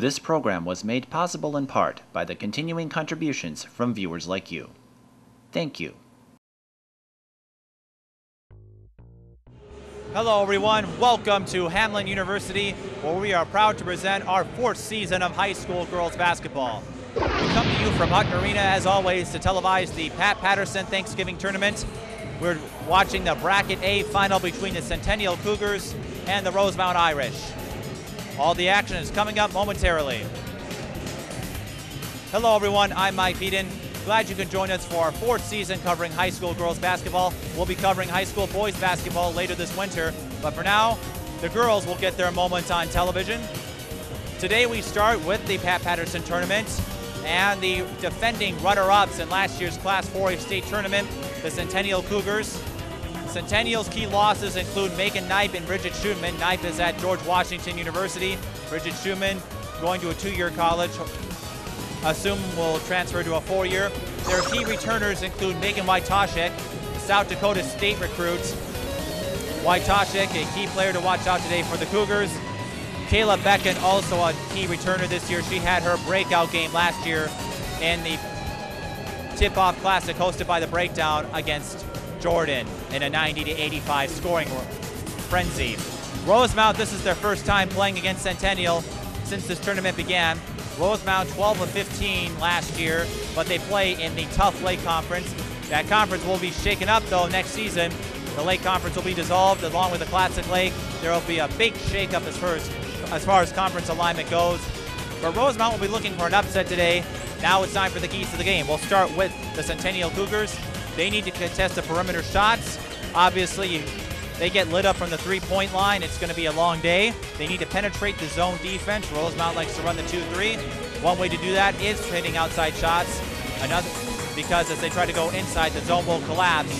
This program was made possible in part by the continuing contributions from viewers like you. Thank you. Hello everyone, welcome to Hamline University, where we are proud to present our 4th season of high school girls basketball. We come to you from Hetner Arena as always to televise the Pat Paterson Thanksgiving Tournament. We're watching the Bracket A final between the Centennial Cougars and the Rosemount Irish. All the action is coming up momentarily. Hello everyone, I'm Mike Peden. Glad you can join us for our 4th season covering high school girls basketball. We'll be covering high school boys basketball later this winter, but for now, the girls will get their moment on television. Today we start with the Pat Paterson Tournament and the defending runner-ups in last year's Class 4A state tournament, the Centennial Cougars. Centennial's key losses include Megan Waytashek and Bridget Schumann. Waytashek is at George Washington University. Bridget Schumann going to a 2-year college. Assume will transfer to a 4-year. Their key returners include Megan Waytashek, South Dakota State recruits. Waytashek, a key player to watch out today for the Cougars. Kayla Becken, also a key returner this year. She had her breakout game last year in the Tip-Off Classic hosted by the Breakdown against Jordan in a 90-85 scoring frenzy. Rosemount, this is their first time playing against Centennial since this tournament began. Rosemount 12 of 15 last year, but they play in the tough Lake Conference. That conference will be shaken up though next season. The Lake Conference will be dissolved along with the Classic Lake. There will be a big shakeup as far as conference alignment goes. But Rosemount will be looking for an upset today. Now it's time for the keys to the game. We'll start with the Centennial Cougars. They need to contest the perimeter shots. Obviously, they get lit up from the three-point line. It's going to be a long day. They need to penetrate the zone defense. Rosemount likes to run the 2-3. One way to do that is hitting outside shots. Another, because as they try to go inside, the zone will collapse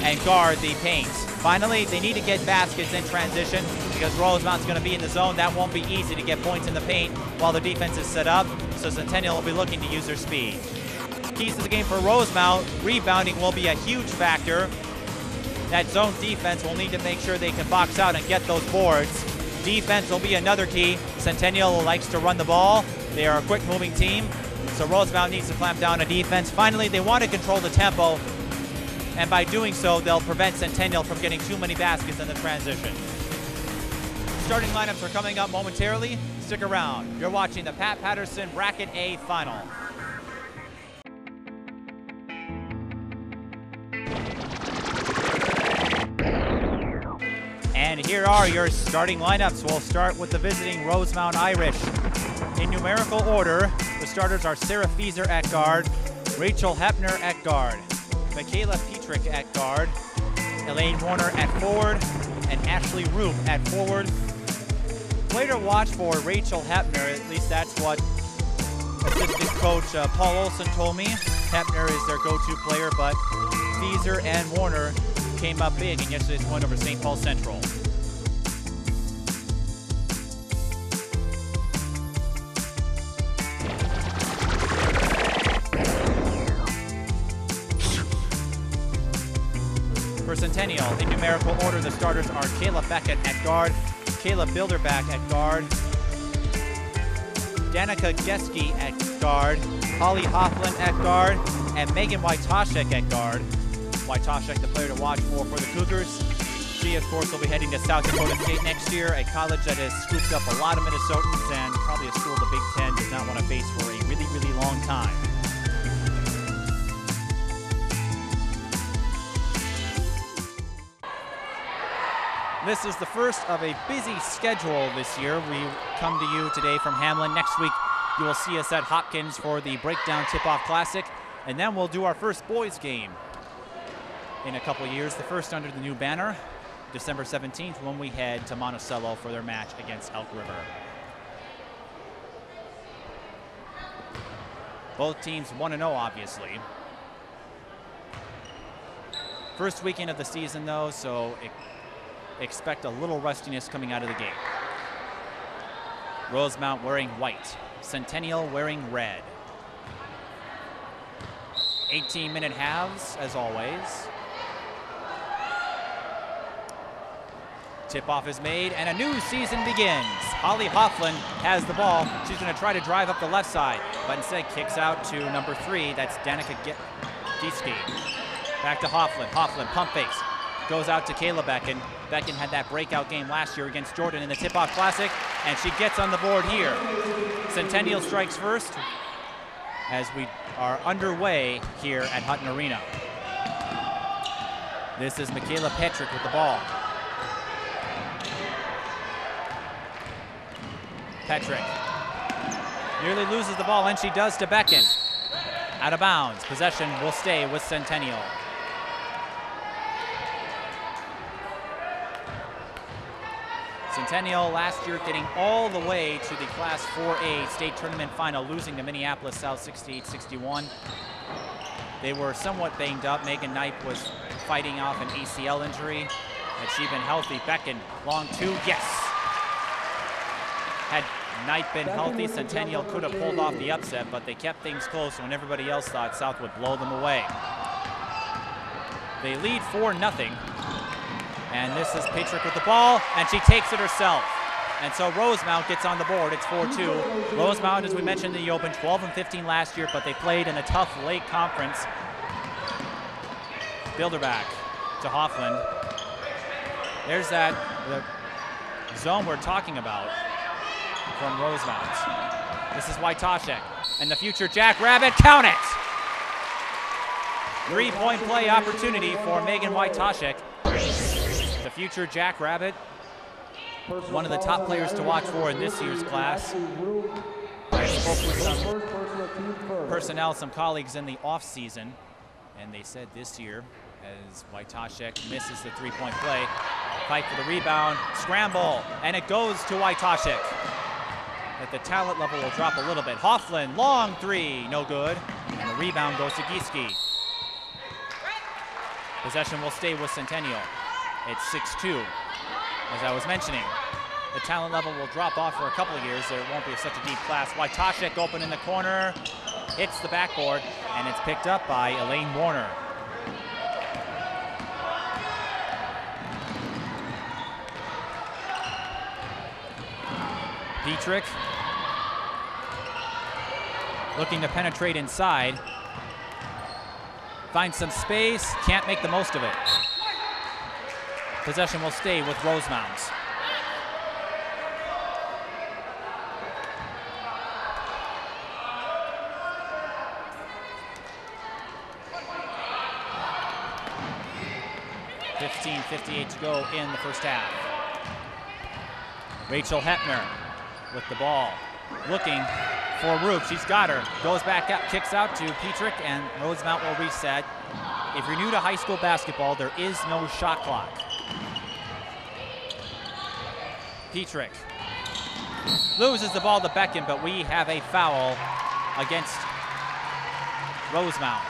and guard the paint. Finally, they need to get baskets in transition because Rosemount's going to be in the zone. That won't be easy to get points in the paint while the defense is set up. So Centennial will be looking to use their speed. Keys to the game for Rosemount, rebounding will be a huge factor. That zone defense will need to make sure they can box out and get those boards. Defense will be another key. Centennial likes to run the ball. They are a quick moving team, so Rosemount needs to clamp down on defense. Finally, they want to control the tempo, and by doing so, they'll prevent Centennial from getting too many baskets in the transition. Starting lineups are coming up momentarily. Stick around. You're watching the Pat Paterson Bracket A Final. And here are your starting lineups. We'll start with the visiting Rosemount Irish. In numerical order, the starters are Sarah Fieser at guard, Rachel Hoeppner at guard, Michaela Petrick at guard, Elaine Warner at forward, and Ashley Roop at forward. Player to watch for Rachel Hoeppner, at least that's what assistant coach Paul Olson told me. Hoeppner is their go-to player, but Fieser and Warner came up big in yesterday's win over St. Paul Central. For Centennial, in numerical order, the starters are Kayla Beckett at guard, Kayla Bilderback at guard, Danica Geske at guard, Holly Hoffland at guard, and Megan Waytashek at guard. Waytashek, the player to watch for the Cougars. She, of course, will be heading to South Dakota State next year, a college that has scooped up a lot of Minnesotans and probably a school the Big Ten does not want to face for a really, really long time. This is the first of a busy schedule this year. We come to you today from Hamline. Next week, you will see us at Hopkins for the Breakdown Tip-Off Classic, and then we'll do our first boys game in a couple years, the first under the new banner, December 17th, when we head to Monticello for their match against Elk River. Both teams 1-0, obviously. First weekend of the season, though, so expect a little rustiness coming out of the game. Rosemount wearing white, Centennial wearing red. 18-minute halves, as always. Tip-off is made, and a new season begins. Holly Hofflin has the ball. She's going to try to drive up the left side, but instead kicks out to number 3. That's Danica Gieske. Back to Hofflin. Hofflin, pump fakes. Goes out to Kayla Becken. Becken had that breakout game last year against Jordan in the Tip-Off Classic, and she gets on the board here. Centennial strikes first as we are underway here at Hetner Arena. This is Michaela Petrick with the ball. Petrick nearly loses the ball, and she does to Becken. Out of bounds. Possession will stay with Centennial. Centennial last year getting all the way to the Class 4A state tournament final, losing to Minneapolis South 68-61. They were somewhat banged up. Megan Knipe was fighting off an ACL injury. Had she been healthy, Becken, long 2, yes! Had Knipe been healthy, Centennial could have pulled off the upset, but they kept things close when everybody else thought South would blow them away. They lead 4-0. And this is Patrick with the ball, and she takes it herself. And so Rosemount gets on the board. It's 4-2. Rosemount, as we mentioned in the Open, 12-15 last year, but they played in a tough late conference. Bilderback to Hofflin. There's that the zone we're talking about from Rosemount. This is Waytashek, and the future Jackrabbit, count it! 3-point play opportunity for Megan Waytashek. The future Jackrabbit, one of the top players to watch for in this year's class. I spoke with some personnel, some colleagues in the off season, and they said this year, as Waytashek misses the 3-point play, fight for the rebound, scramble, and it goes to Waytashek. That the talent level will drop a little bit. Hofflin, long 3, no good, and the rebound goes to Gieske. Possession will stay with Centennial. It's 6-2. As I was mentioning, the talent level will drop off for a couple of years. There won't be such a deep class. Waytashek open in the corner, hits the backboard, and it's picked up by Elaine Warner. Petrick looking to penetrate inside. Finds some space, can't make the most of it. Possession will stay with Rosemount. .58 to go in the first half. Rachel Hetner with the ball, looking for Roop. She's got her. Goes back up, kicks out to Petrick, and Rosemount will reset. If you're new to high school basketball, there is no shot clock. Petrick loses the ball to Becken, but we have a foul against Rosemount.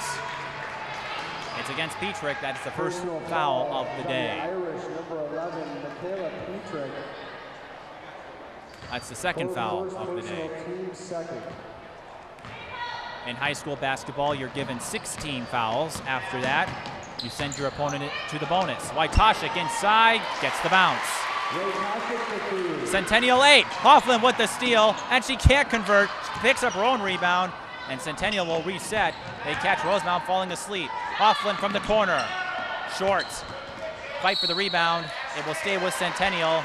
It's against Petrick. That's the first foul of the day. Irish, number 11, Michaela Petrick. That's the second foul of the day. In high school basketball, you're given 16 fouls. After that, you send your opponent to the bonus. Waytashek inside, gets the bounce. Centennial 8, Hofflin with the steal, and she can't convert. She picks up her own rebound, and Centennial will reset. They catch Rosemount falling asleep. Hofflin from the corner, short. Fight for the rebound. It will stay with Centennial.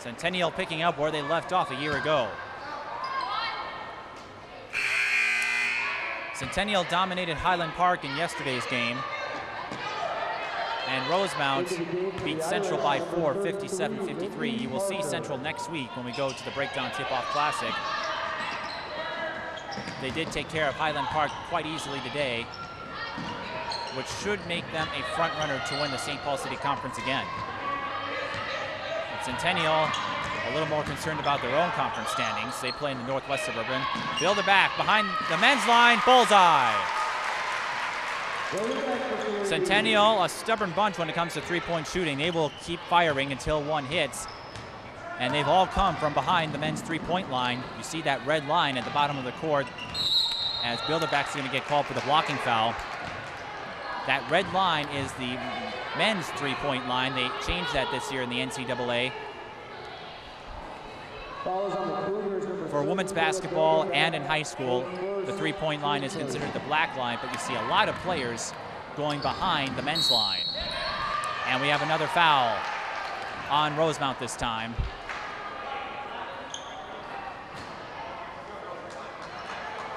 Centennial picking up where they left off a year ago. Centennial dominated Highland Park in yesterday's game. And Rosemount beat Central by 4, 57-53. You will see Central next week when we go to the Breakdown Tip-Off Classic. They did take care of Highland Park quite easily today, which should make them a front runner to win the St. Paul City Conference again. But Centennial a little more concerned about their own conference standings. They play in the Northwest Suburban. Build it back behind the men's line, bullseye. Centennial, a stubborn bunch when it comes to three-point shooting. They will keep firing until one hits. And they've all come from behind the men's three-point line. You see that red line at the bottom of the court as Bilderback's going to get called for the blocking foul. That red line is the men's three-point line. They changed that this year in the NCAA. Fouls on the Cougars, number For women's basketball and in high school, the three-point line is considered the black line, but you see a lot of players going behind the men's line. And we have another foul on Rosemount this time.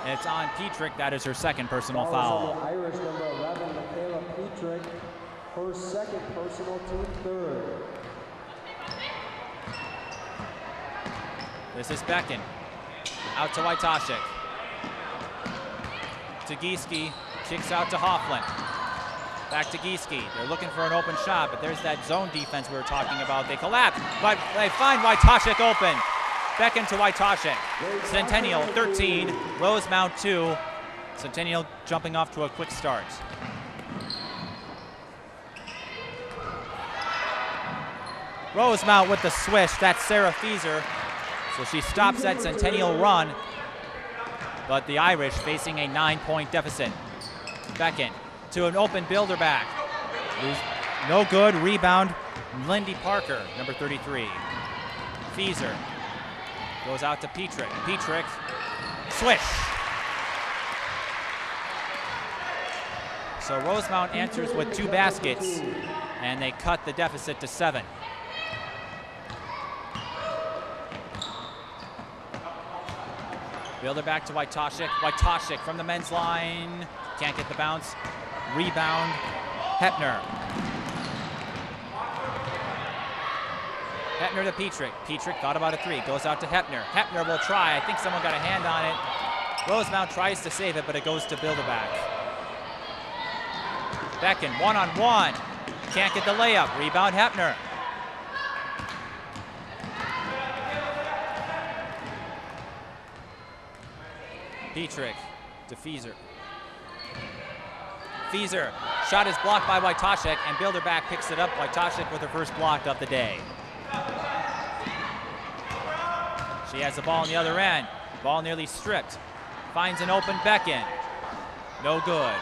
It's on Petrick. That is her second personal foul. On the Irish, number 11, Michaela Petrick, her second personal, team third. This is Becken. Out to Waytashek. To Gieske. Kicks out to Hofflin. Back to Gieske. They're looking for an open shot, but there's that zone defense we were talking about. They collapse, but they find Waytashek open. Becken to Waytashek. Centennial 13, Rosemount 2. Centennial jumping off to a quick start. Rosemount with the swish. That's Sarah Fieser. So she stops that Centennial run, but the Irish facing a 9-point deficit. Becken to an open Bilderback. No good. Rebound, Lindy Parker, number 33. Fieser goes out to Petrick. Petrick, swish. So Rosemount answers with 2 baskets, and they cut the deficit to 7. Bilderback to Waytashek. Waytashek from the men's line. Can't get the bounce. Rebound, Hoeppner. Hoeppner to Petrick. Petrick thought about a 3. Goes out to Hoeppner. Hoeppner will try. I think someone got a hand on it. Rosemount tries to save it, but it goes to Bilderback. Becken, one-on-one. Can't get the layup. Rebound, Hoeppner. Petrick to Fieser. Fieser, shot is blocked by Waytashek, and Bilderback picks it up. Waytashek with her first block of the day. She has the ball on the other end. Ball nearly stripped. Finds an open Becken. No good.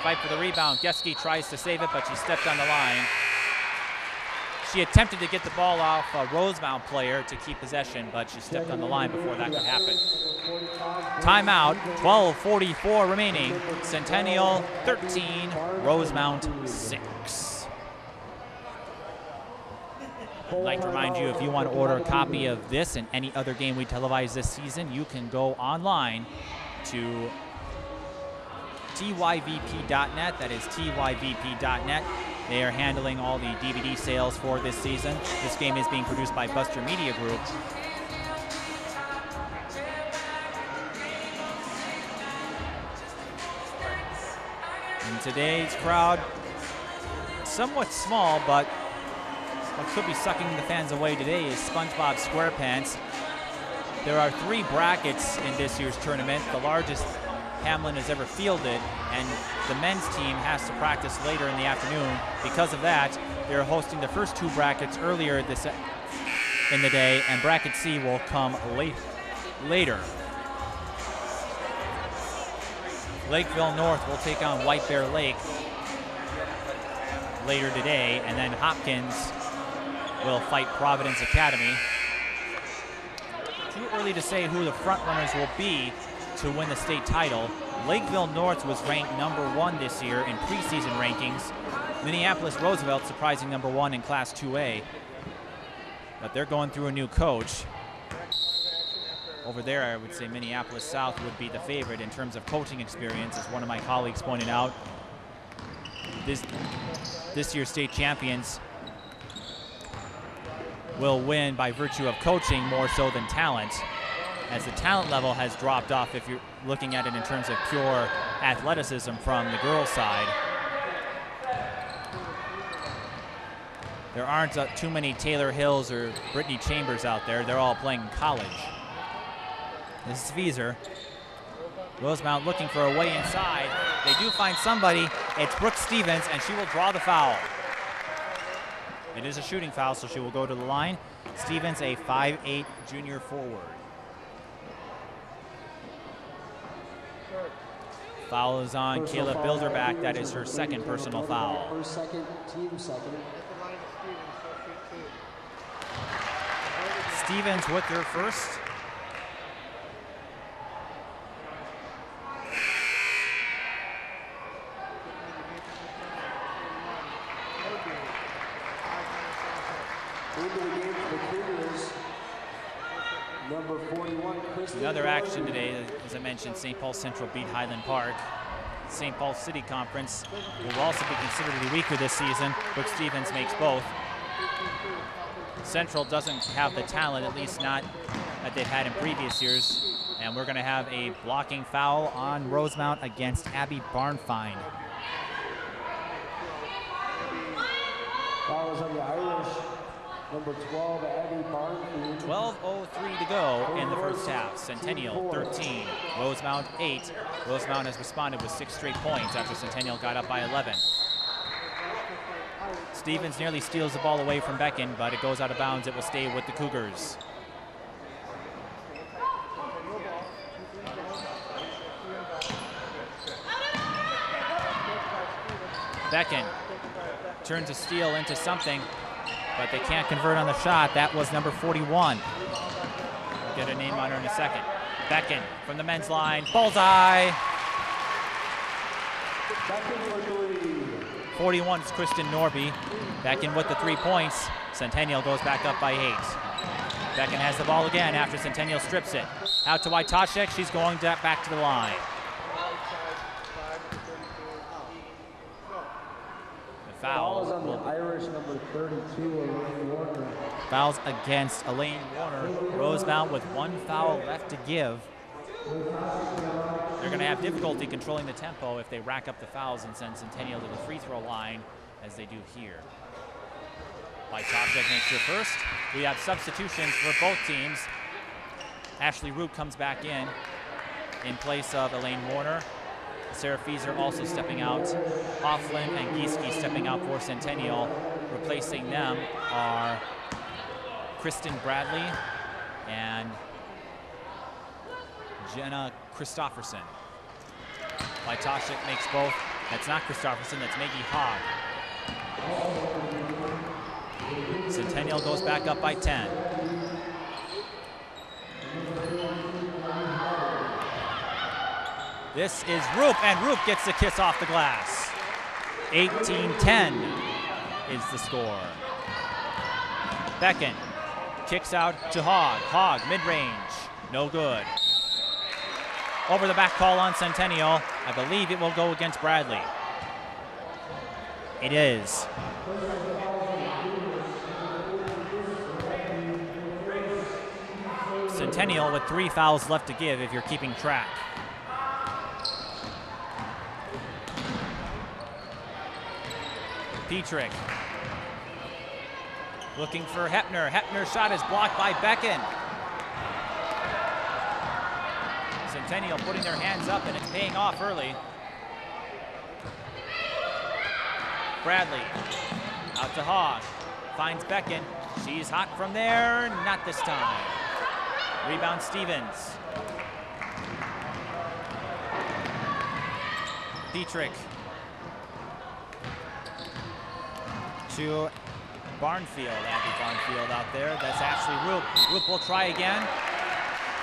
Fight for the rebound. Gieske tries to save it, but she stepped on the line. She attempted to get the ball off a Rosemount player to keep possession, but she stepped on the line before that could happen. Timeout, 12:44 remaining. Centennial 13, Rosemount 6. I'd like to remind you, if you want to order a copy of this and any other game we televise this season, you can go online to tyvp.net. That is tyvp.net. They are handling all the DVD sales for this season. This game is being produced by Buster Media Group. And today's crowd, somewhat small, but what could be sucking the fans away today is SpongeBob SquarePants. There are 3 brackets in this year's tournament, the largest Hamlin has ever fielded, and the men's team has to practice later in the afternoon. Because of that, they're hosting the first 2 brackets earlier in the day, and bracket C will come later. Lakeville North will take on White Bear Lake later today, and then Hopkins will fight Providence Academy. Too early to say who the front runners will be to win the state title. Lakeville North was ranked number 1 this year in preseason rankings. Minneapolis Roosevelt surprising number 1 in Class 2A. But they're going through a new coach. Over there, I would say Minneapolis South would be the favorite in terms of coaching experience, as one of my colleagues pointed out. This year's state champions will win by virtue of coaching more so than talent, as the talent level has dropped off if you're looking at it in terms of pure athleticism from the girls' side. There aren't too many Taylor Hills or Brittany Chambers out there. They're all playing in college. This is Fieser. Rosemount looking for a way inside. They do find somebody. It's Brooke Stevens, and she will draw the foul. It is a shooting foul, so she will go to the line. Stevens, a 5'8" junior forward. Foul is on Kayla Bilderback. That is her second personal foul. Her second, team second. Stevens with their first. Number 41, Another action today, as I mentioned, St. Paul Central beat Highland Park. St. Paul City Conference will also be considered to be weaker this season, but Stevens makes both. Central doesn't have the talent, at least not that they've had in previous years, and we're going to have a blocking foul on Rosemount against Abby Barnfine. Foul is on the Irish. Number 12, Abby Barnfield. 12:03 to go in the first half. Centennial 13, Rosemount 8. Rosemount has responded with 6 straight points after Centennial got up by 11. Stevens nearly steals the ball away from Becken, but it goes out of bounds. It will stay with the Cougars. Becken turns a steal into something, but they can't convert on the shot. That was number 41. We'll get a name on her in a second. Becken from the men's line, bullseye. 41 is Kristen Norby. Becken with the 3 points. Centennial goes back up by 8. Becken has the ball again after Centennial strips it. Out to Waytashek, she's going back to the line. Fouls on the Irish, number 32, Elaine Warner. Fouls against Elaine Warner. Rosemount with 1 foul left to give. They're going to have difficulty controlling the tempo if they rack up the fouls and send Centennial to the free throw line, as they do here. Waytashek makes her first. We have substitutions for both teams. Ashley Root comes back in place of Elaine Warner. Sarah Fieser also stepping out. Hofflin and Gieske stepping out for Centennial. Replacing them are Kristen Bradley and Jenna Christofferson. Waytashek makes both. That's not Christofferson, that's Maggie Hogg. Centennial goes back up by 10. This is Roop, and Roop gets the kiss off the glass. 18-10 is the score. Becken kicks out to Hogg. Hogg, mid-range, no good. Over the back call on Centennial. I believe it will go against Bradley. It is. Centennial with 3 fouls left to give if you're keeping track. Petrick looking for Hoeppner. Hoeppner's shot is blocked by Becken. Centennial putting their hands up, and it's paying off early. Bradley out to Hogg. Finds Becken. She's hot from there. Not this time. Rebound Stevens. Petrick to Barnfield. Abby Barnfield out there. That's Ashley Roop. Roop will try again.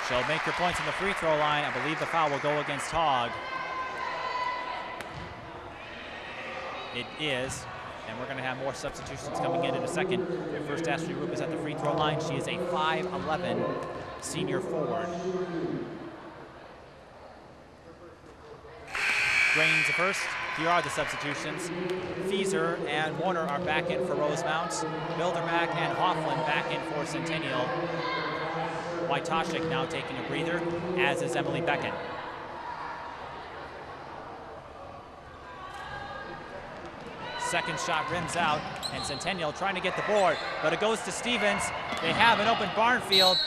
She'll make her points on the free throw line. I believe the foul will go against Hogg. It is. And we're going to have more substitutions coming in a second. First, Ashley Roop is at the free throw line. She is a 5'11" senior forward. Grains first. Here are the substitutions. Fieser and Warner are back in for Rosemount. Bildermack and Hofflin back in for Centennial. Waytashek now taking a breather, as is Emily Becken. Second shot rims out, and Centennial trying to get the board, but it goes to Stevens. They have an open Barnfield.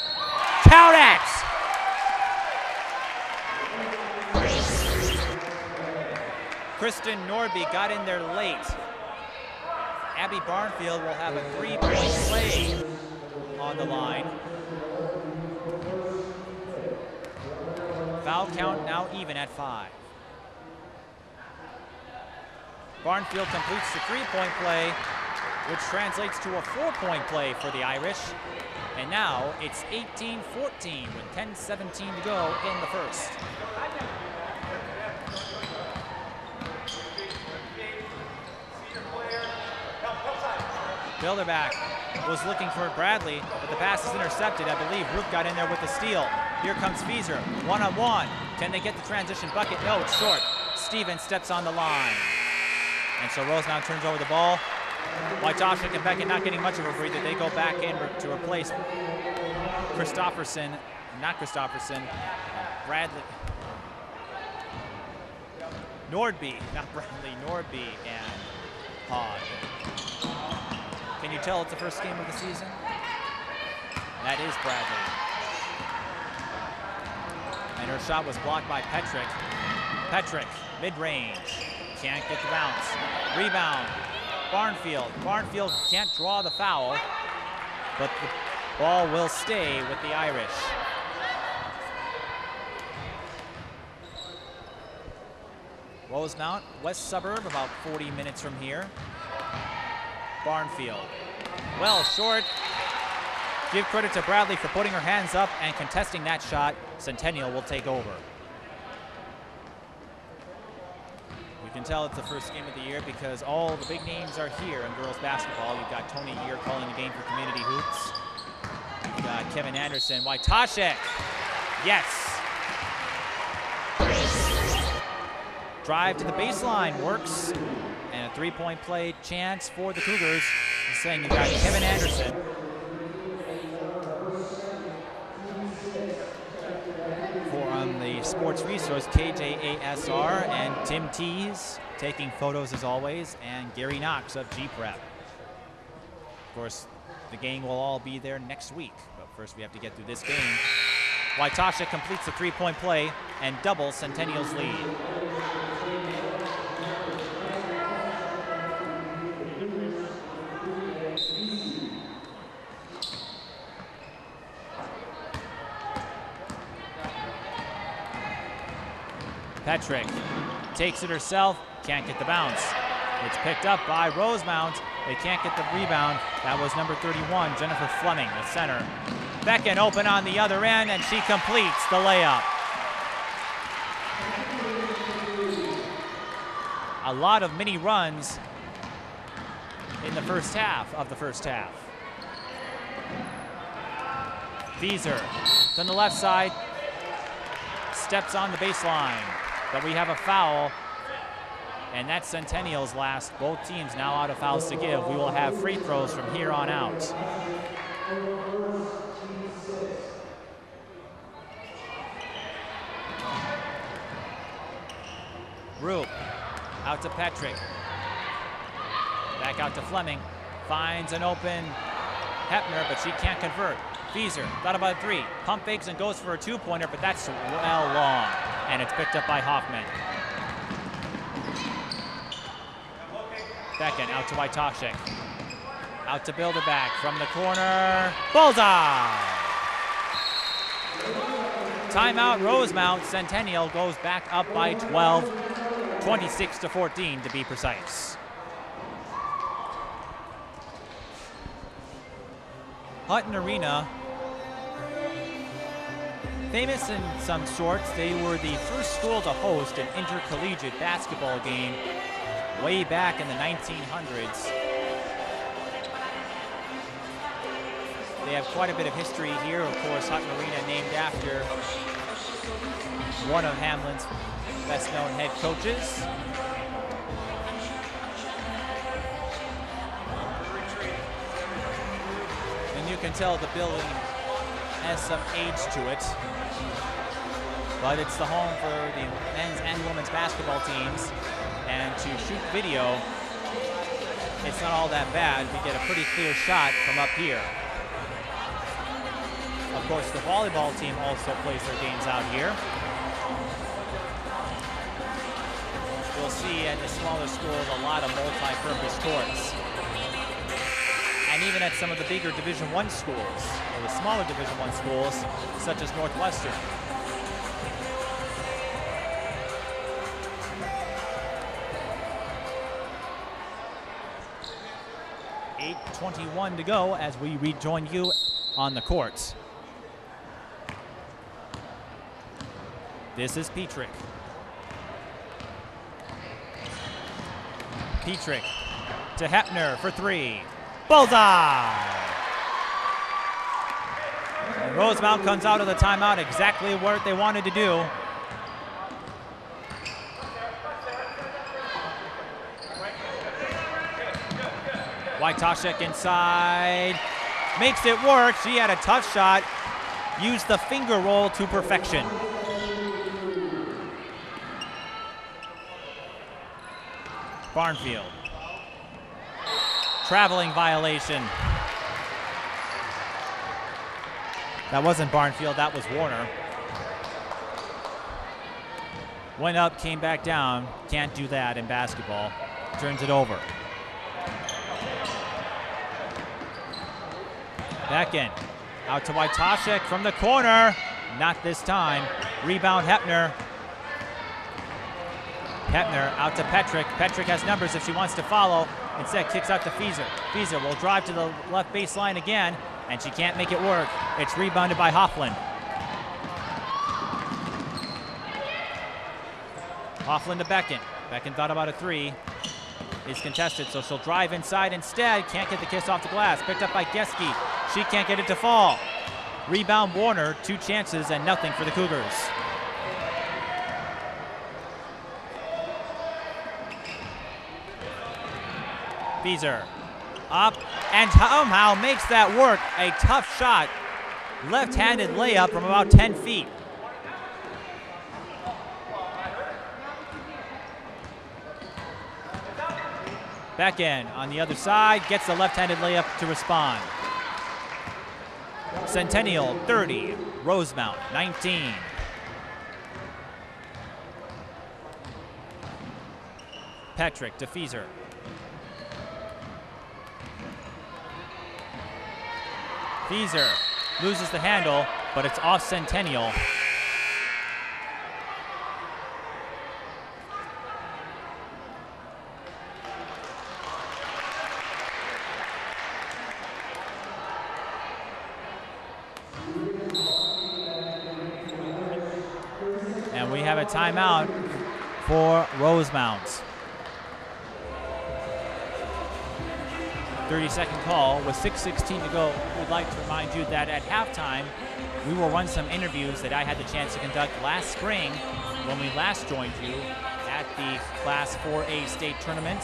Count it! Kristen Norby got in there late. Abby Barnfield will have a 3-point play on the line. Foul count now even at 5. Barnfield completes the 3-point play, which translates to a 4-point play for the Irish. And now it's 18-14 with 10:17 to go in the first. Bilderback was looking for Bradley, but the pass is intercepted. I believe Roop got in there with the steal. Here comes Fieser, one-on-one. Can they get the transition bucket? No, it's short. Stevens steps on the line. And so Rosemount turns over the ball. Waytashek and Beckett not getting much of a breather. They go back in to replace Bradley. Nordby, not Bradley, Nordby and Hogg. Can you tell it's the first game of the season? That is Bradley. And her shot was blocked by Petrick. Petrick, mid-range, can't get the bounce. Rebound, Barnfield. Barnfield can't draw the foul, but the ball will stay with the Irish. Rosemount, west suburb, about 40 minutes from here. Barnfield, well short. Give credit to Bradley for putting her hands up and contesting that shot. Centennial will take over. You can tell it's the first game of the year because all the big names are here in girls basketball. You've got Tony Year calling the game for Community Hoops. You've got Kevin Anderson, Waytashek, yes. Drive to the baseline works, and a three-point play chance for the Cougars. Just saying, you've got Kevin Anderson. On the sports resource, KJASR, and Tim Tees taking photos as always, and Gary Knox of G-Prep. Of course, the gang will all be there next week, but first we have to get through this game. Waytashek completes the three-point play and doubles Centennial's lead. Petrick takes it herself, can't get the bounce. It's picked up by Rosemount. They can't get the rebound. That was number 31, Jennifer Fleming, the center. Becken open on the other end, and she completes the layup. A lot of mini runs in the first half of the first half. Fieser on the left side, steps on the baseline. But we have a foul, and that's Centennial's last. Both teams now out of fouls to give. We will have free throws from here on out. Roop, out to Petrick. Back out to Fleming. Finds an open Hoeppner, but she can't convert. Fieser, thought about a three. Pump fakes and goes for a two-pointer, but that's well long. And it's picked up by Hoffman. Becken out to Waytashek. Out to Bilderback from the corner. Bullseye! Timeout Rosemount. Centennial goes back up by 12. 26-14 to be precise. Hutton Arena, famous in some sorts. They were the first school to host an intercollegiate basketball game way back in the 1900s. They have quite a bit of history here. Of course, Hutton Arena named after one of Hamlin's best-known head coaches. And you can tell the building has some age to it, but it's the home for the men's and women's basketball teams, and to shoot video, it's not all that bad. We get a pretty clear shot from up here. Of course, the volleyball team also plays their games out here. You'll see at the smaller schools a lot of multi-purpose courts. And even at some of the bigger Division I schools, or the smaller Division I schools, such as Northwestern. .8:21 to go as we rejoin you on the courts. This is Petrick. Petrick to Hoeppner for 3. Bullseye! And Rosemount comes out of the timeout exactly what they wanted to do. Waytashek inside, makes it work. She had a tough shot, used the finger roll to perfection. Barnfield. Traveling violation. That wasn't Barnfield, that was Warner. Went up, came back down. Can't do that in basketball. Turns it over. Back in. Out to Waytashek from the corner. Not this time. Rebound Hoeppner. Hoeppner out to Petrick. Petrick has numbers if she wants to follow. Instead, kicks out to Fieser. Fieser will drive to the left baseline again, and she can't make it work. It's rebounded by Hoffland. Hoffland to Becken. Becken thought about a 3. Is contested, so she'll drive inside instead. Can't get the kiss off the glass. Picked up by Geske. She can't get it to fall. Rebound Warner, 2 chances and nothing for the Cougars. Fieser up and somehow makes that work. A tough shot. Left-handed layup from about 10 feet. Back in on the other side, gets the left-handed layup to respond. Centennial 30, Rosemount 19. Petrick to Fieser. Fieser loses the handle, but it's off Centennial. And we have a timeout for Rosemount. 30-second call with 6:16 to go. We'd like to remind you that at halftime, we will run some interviews that I had the chance to conduct last spring when we last joined you at the Class 4A state tournament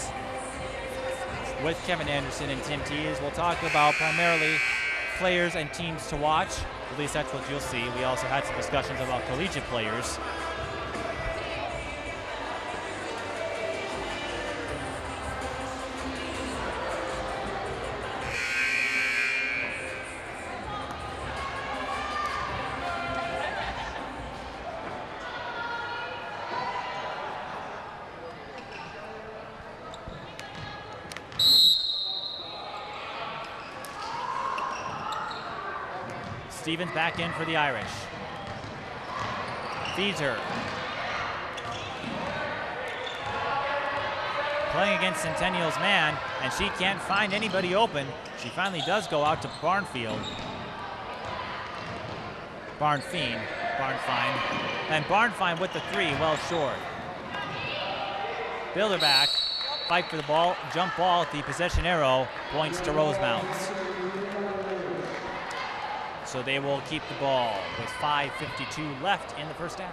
with Kevin Anderson and Tim Tees. We'll talk about primarily players and teams to watch. At least that's what you'll see. We also had some discussions about collegiate players. Stevens back in for the Irish. Fieser. Playing against Centennial's man, and she can't find anybody open. She finally does go out to Barnfield. Barnfine. And Barnfine with the 3, well short. Bilderback, fight for the ball, jump ball at the possession arrow, points to Rosemount. So they will keep the ball with 5:52 left in the first half.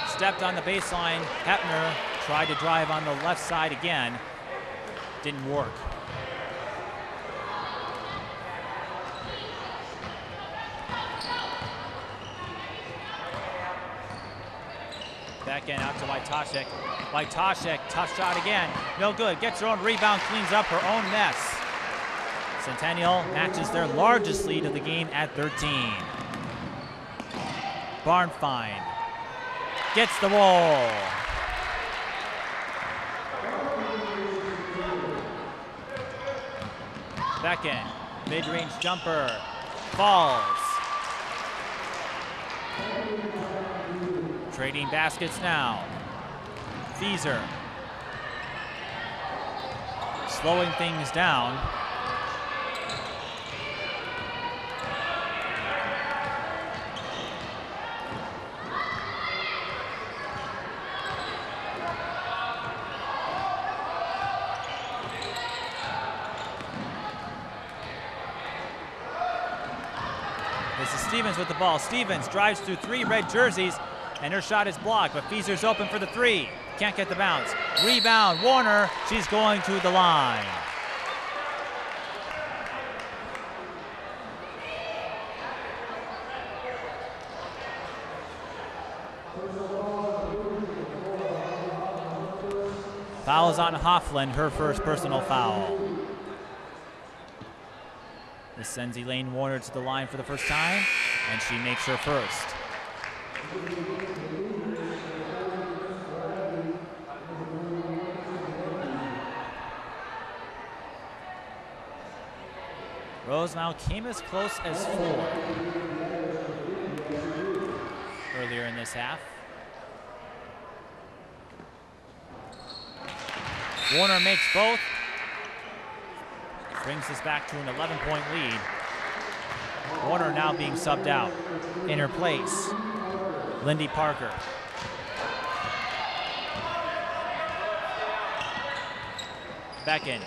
Stepped on the baseline. Hoeppner tried to drive on the left side again. Didn't work. Back in out to Waytashek. Waytashek, tough shot again. No good. Gets her own rebound, cleans up her own mess. Centennial matches their largest lead of the game at 13. Barnfine gets the roll. Back in. Mid-range jumper. Falls. Trading baskets now. Fieser. slowing things down. This is Stevens with the ball. Stevens drives through 3 red jerseys, and her shot is blocked, but Feezer's open for the 3. Can't get the bounce. Rebound, Warner. She's going to the line. Foul's on Hoffland, her first personal foul. This sends Elaine Warner to the line for the first time, and she makes her first. Rosemount came as close as 4 earlier in this half. Warner makes both. Brings us back to an 11-point lead. Warner now being subbed out. In her place, Lindy Parker. Becken.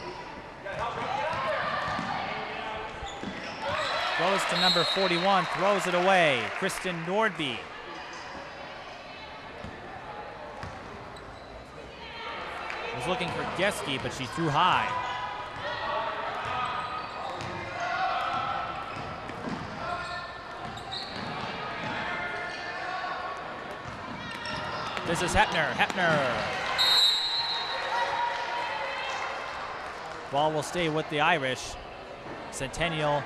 Goes to number 41, throws it away. Kristen Nordby. Was looking for Geske, but she threw high. This is Hetner. Ball will stay with the Irish. Centennial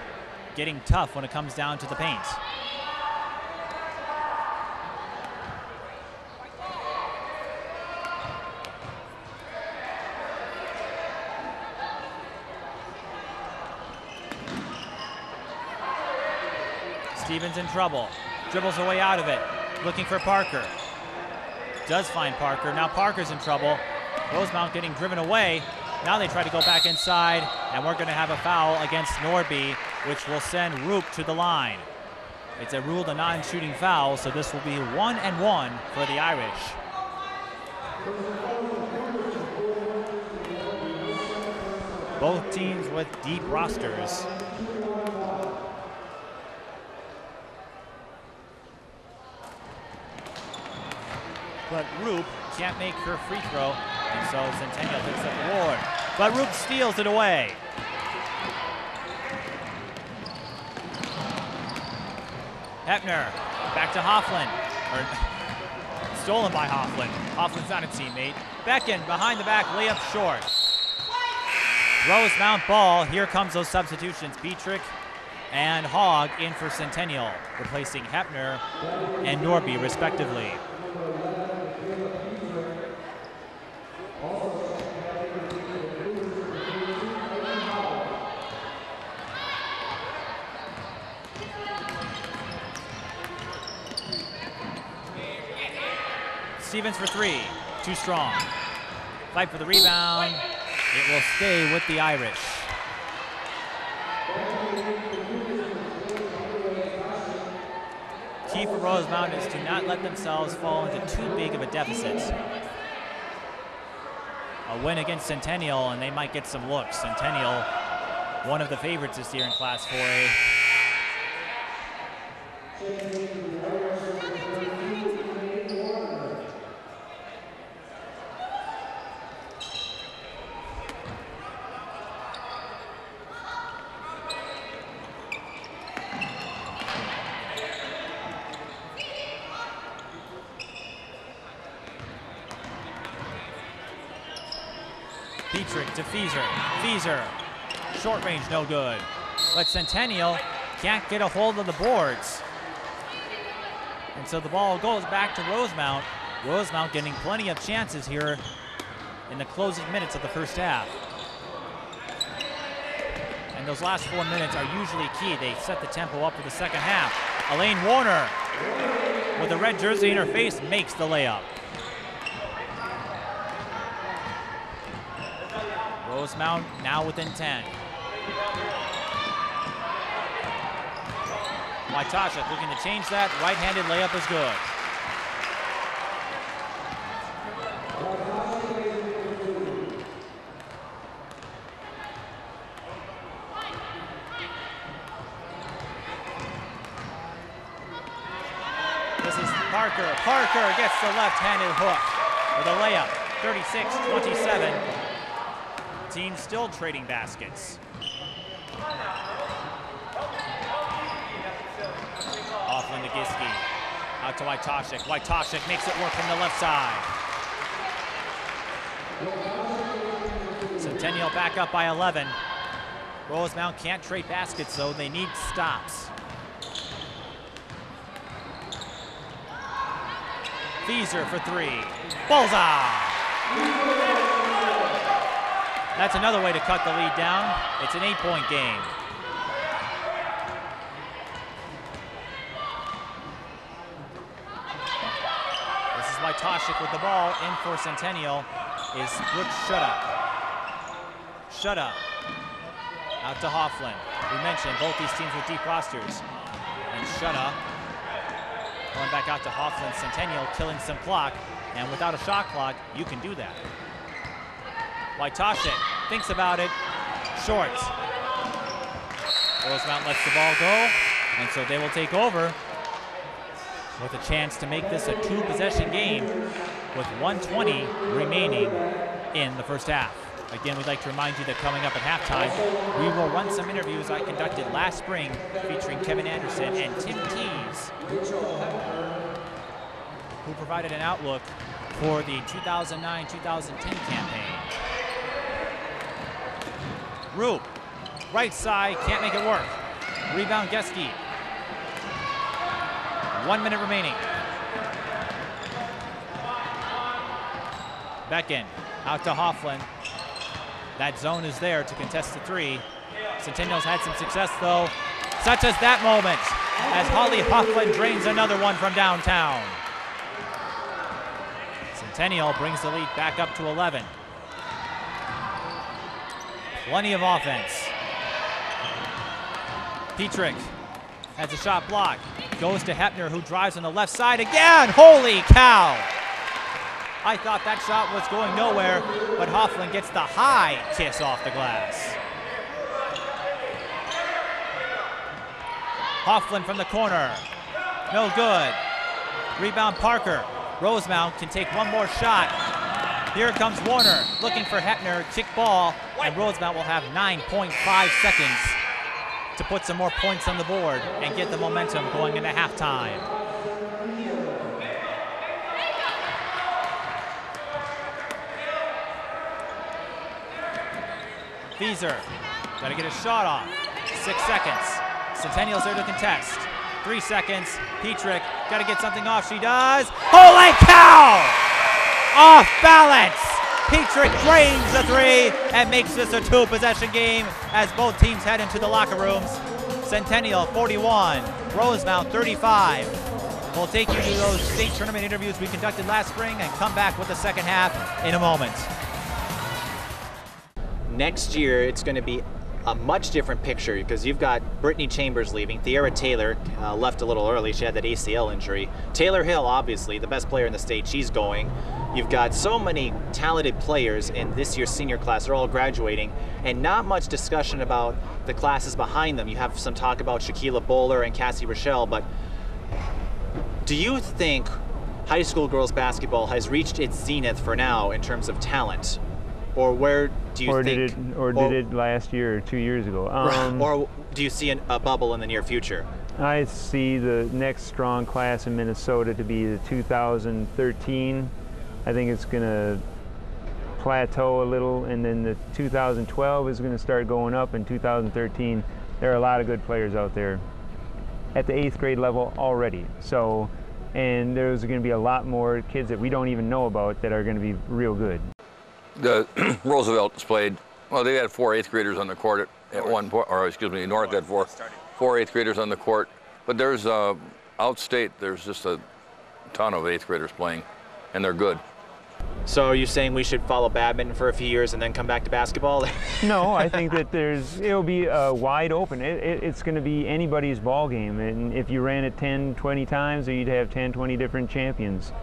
getting tough when it comes down to the paint. Stevens in trouble. Dribbles her way out of it. Looking for Parker. Does find Parker. Now Parker's in trouble. Rosemount getting driven away. Now they try to go back inside, and we're going to have a foul against Nordby, which will send Roop to the line. It's a ruled a non-shooting foul, so this will be 1-1 for the Irish. Both teams with deep rosters. But Roop can't make her free throw, and so Centennial picks up the board. But Roop steals it away. Hoeppner, back to Hoffland. Stolen by Hoffland. Hoffland's not a teammate. Becken behind the back, layup short. Rosemount ball. Here comes those substitutions. Petrick and Hogg in for Centennial, replacing Hoeppner and Nordby respectively. Stevens for 3, too strong. Fight for the rebound. It will stay with the Irish. Key for Rosemount is to not let themselves fall into too big of a deficit. A win against Centennial, and they might get some looks. Centennial, one of the favorites this year in Class 4A. Petrick to Feezer. Feezer, short range, no good. But Centennial can't get a hold of the boards. And so the ball goes back to Rosemount. Rosemount getting plenty of chances here in the closing minutes of the first half. And those last 4 minutes are usually key. They set the tempo up for the second half. Elaine Warner, with the red jersey in her face, makes the layup. Rosemount now within 10. Waytashek looking to change that. Right-handed layup is good. This is Parker. Parker gets the left-handed hook with a layup. 36-27. Team still trading baskets. Offland to Giski. Out to Waytashek. Waytashek makes it work from the left side. Centennial back up by 11. Rosemount can't trade baskets, though. They need stops. Fieser for three. Bullseye! That's another way to cut the lead down. It's an 8-point game. This is Waytashek with the ball. In for Centennial is Brooks Shutta. Shutta out to Hoffland. We mentioned both these teams with deep rosters. And Shutta going back out to Hoffland. Centennial killing some clock. And without a shot clock, you can do that. Waytashek thinks about it. Short. Rosemount lets the ball go. And so they will take over with a chance to make this a 2-possession game with 1:20 remaining in the first half. Again, we'd like to remind you that coming up at halftime, we will run some interviews I conducted last spring featuring Kevin Anderson and Tim Keys, who provided an outlook for the 2009-2010 campaign. Roop, right side, can't make it work. Rebound Geske. 1 minute remaining. Becken out to Hoffland. That zone is there to contest the three. Centennial's had some success though, such as that moment as Holly Hoffland drains another one from downtown. Centennial brings the lead back up to 11. Plenty of offense. Petrick has a shot block. Goes to Hoeppner, who drives on the left side again. Holy cow! I thought that shot was going nowhere, but Hoffland gets the high kiss off the glass. Hoffland from the corner. No good. Rebound Parker. Rosemount can take one more shot. Here comes Warner looking for Hoeppner. Kick ball, and Rosemount will have 9.5 seconds to put some more points on the board and get the momentum going into halftime. Fieser, got to get a shot off. 6 seconds. Centennial's there to contest. 3 seconds. Petrick, got to get something off. She does. Holy cow! Off balance. Petrick drains the three and makes this a 2-possession game as both teams head into the locker rooms. Centennial 41, Rosemount 35. We'll take you to those state tournament interviews we conducted last spring and come back with the second half in a moment. Next year, it's going to be a much different picture because you've got Brittany Chambers leaving. Tiara Taylor left a little early. She had that ACL injury. Taylor Hill, obviously, the best player in the state, she's going. You've got so many talented players in this year's senior class. They're all graduating, and not much discussion about the classes behind them. You have some talk about Shaquila Bowler and Cassie Rochelle, but do you think high school girls basketball has reached its zenith for now in terms of talent? Or where do you think? Did it last year or 2 years ago? Or do you see a bubble in the near future? I see the next strong class in Minnesota to be the 2013. I think it's going to plateau a little, and then the 2012 is going to start going up. In 2013, there are a lot of good players out there at the 8th grade level already. So, and there's going to be a lot more kids that we don't even know about that are going to be real good. The Roosevelt's played, well, they had 4 8th graders on the court at one point, or excuse me, North had 4 8th graders on the court. But there's, outstate, there's just a ton of 8th graders playing, and they're good. So are you saying we should follow badminton for a few years and then come back to basketball? No, I think that it'll be wide open. It's going to be anybody's ball game. And if you ran it 10, 20 times, you'd have 10, 20 different champions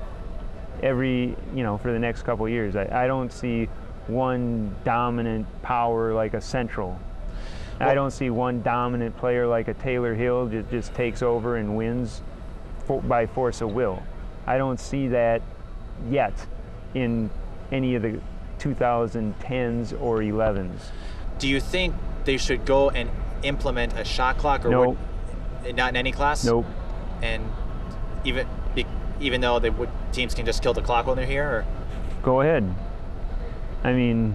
for the next couple of years. I don't see one dominant power like a Central. I don't see one dominant player like a Taylor Hill just takes over and wins by force of will. I don't see that yet in any of the 2010s or 11s. Do you think they should go and implement a shot clock, or nope. Not in any class? Nope. And even though teams can just kill the clock when they're here? Or? Go ahead. I mean,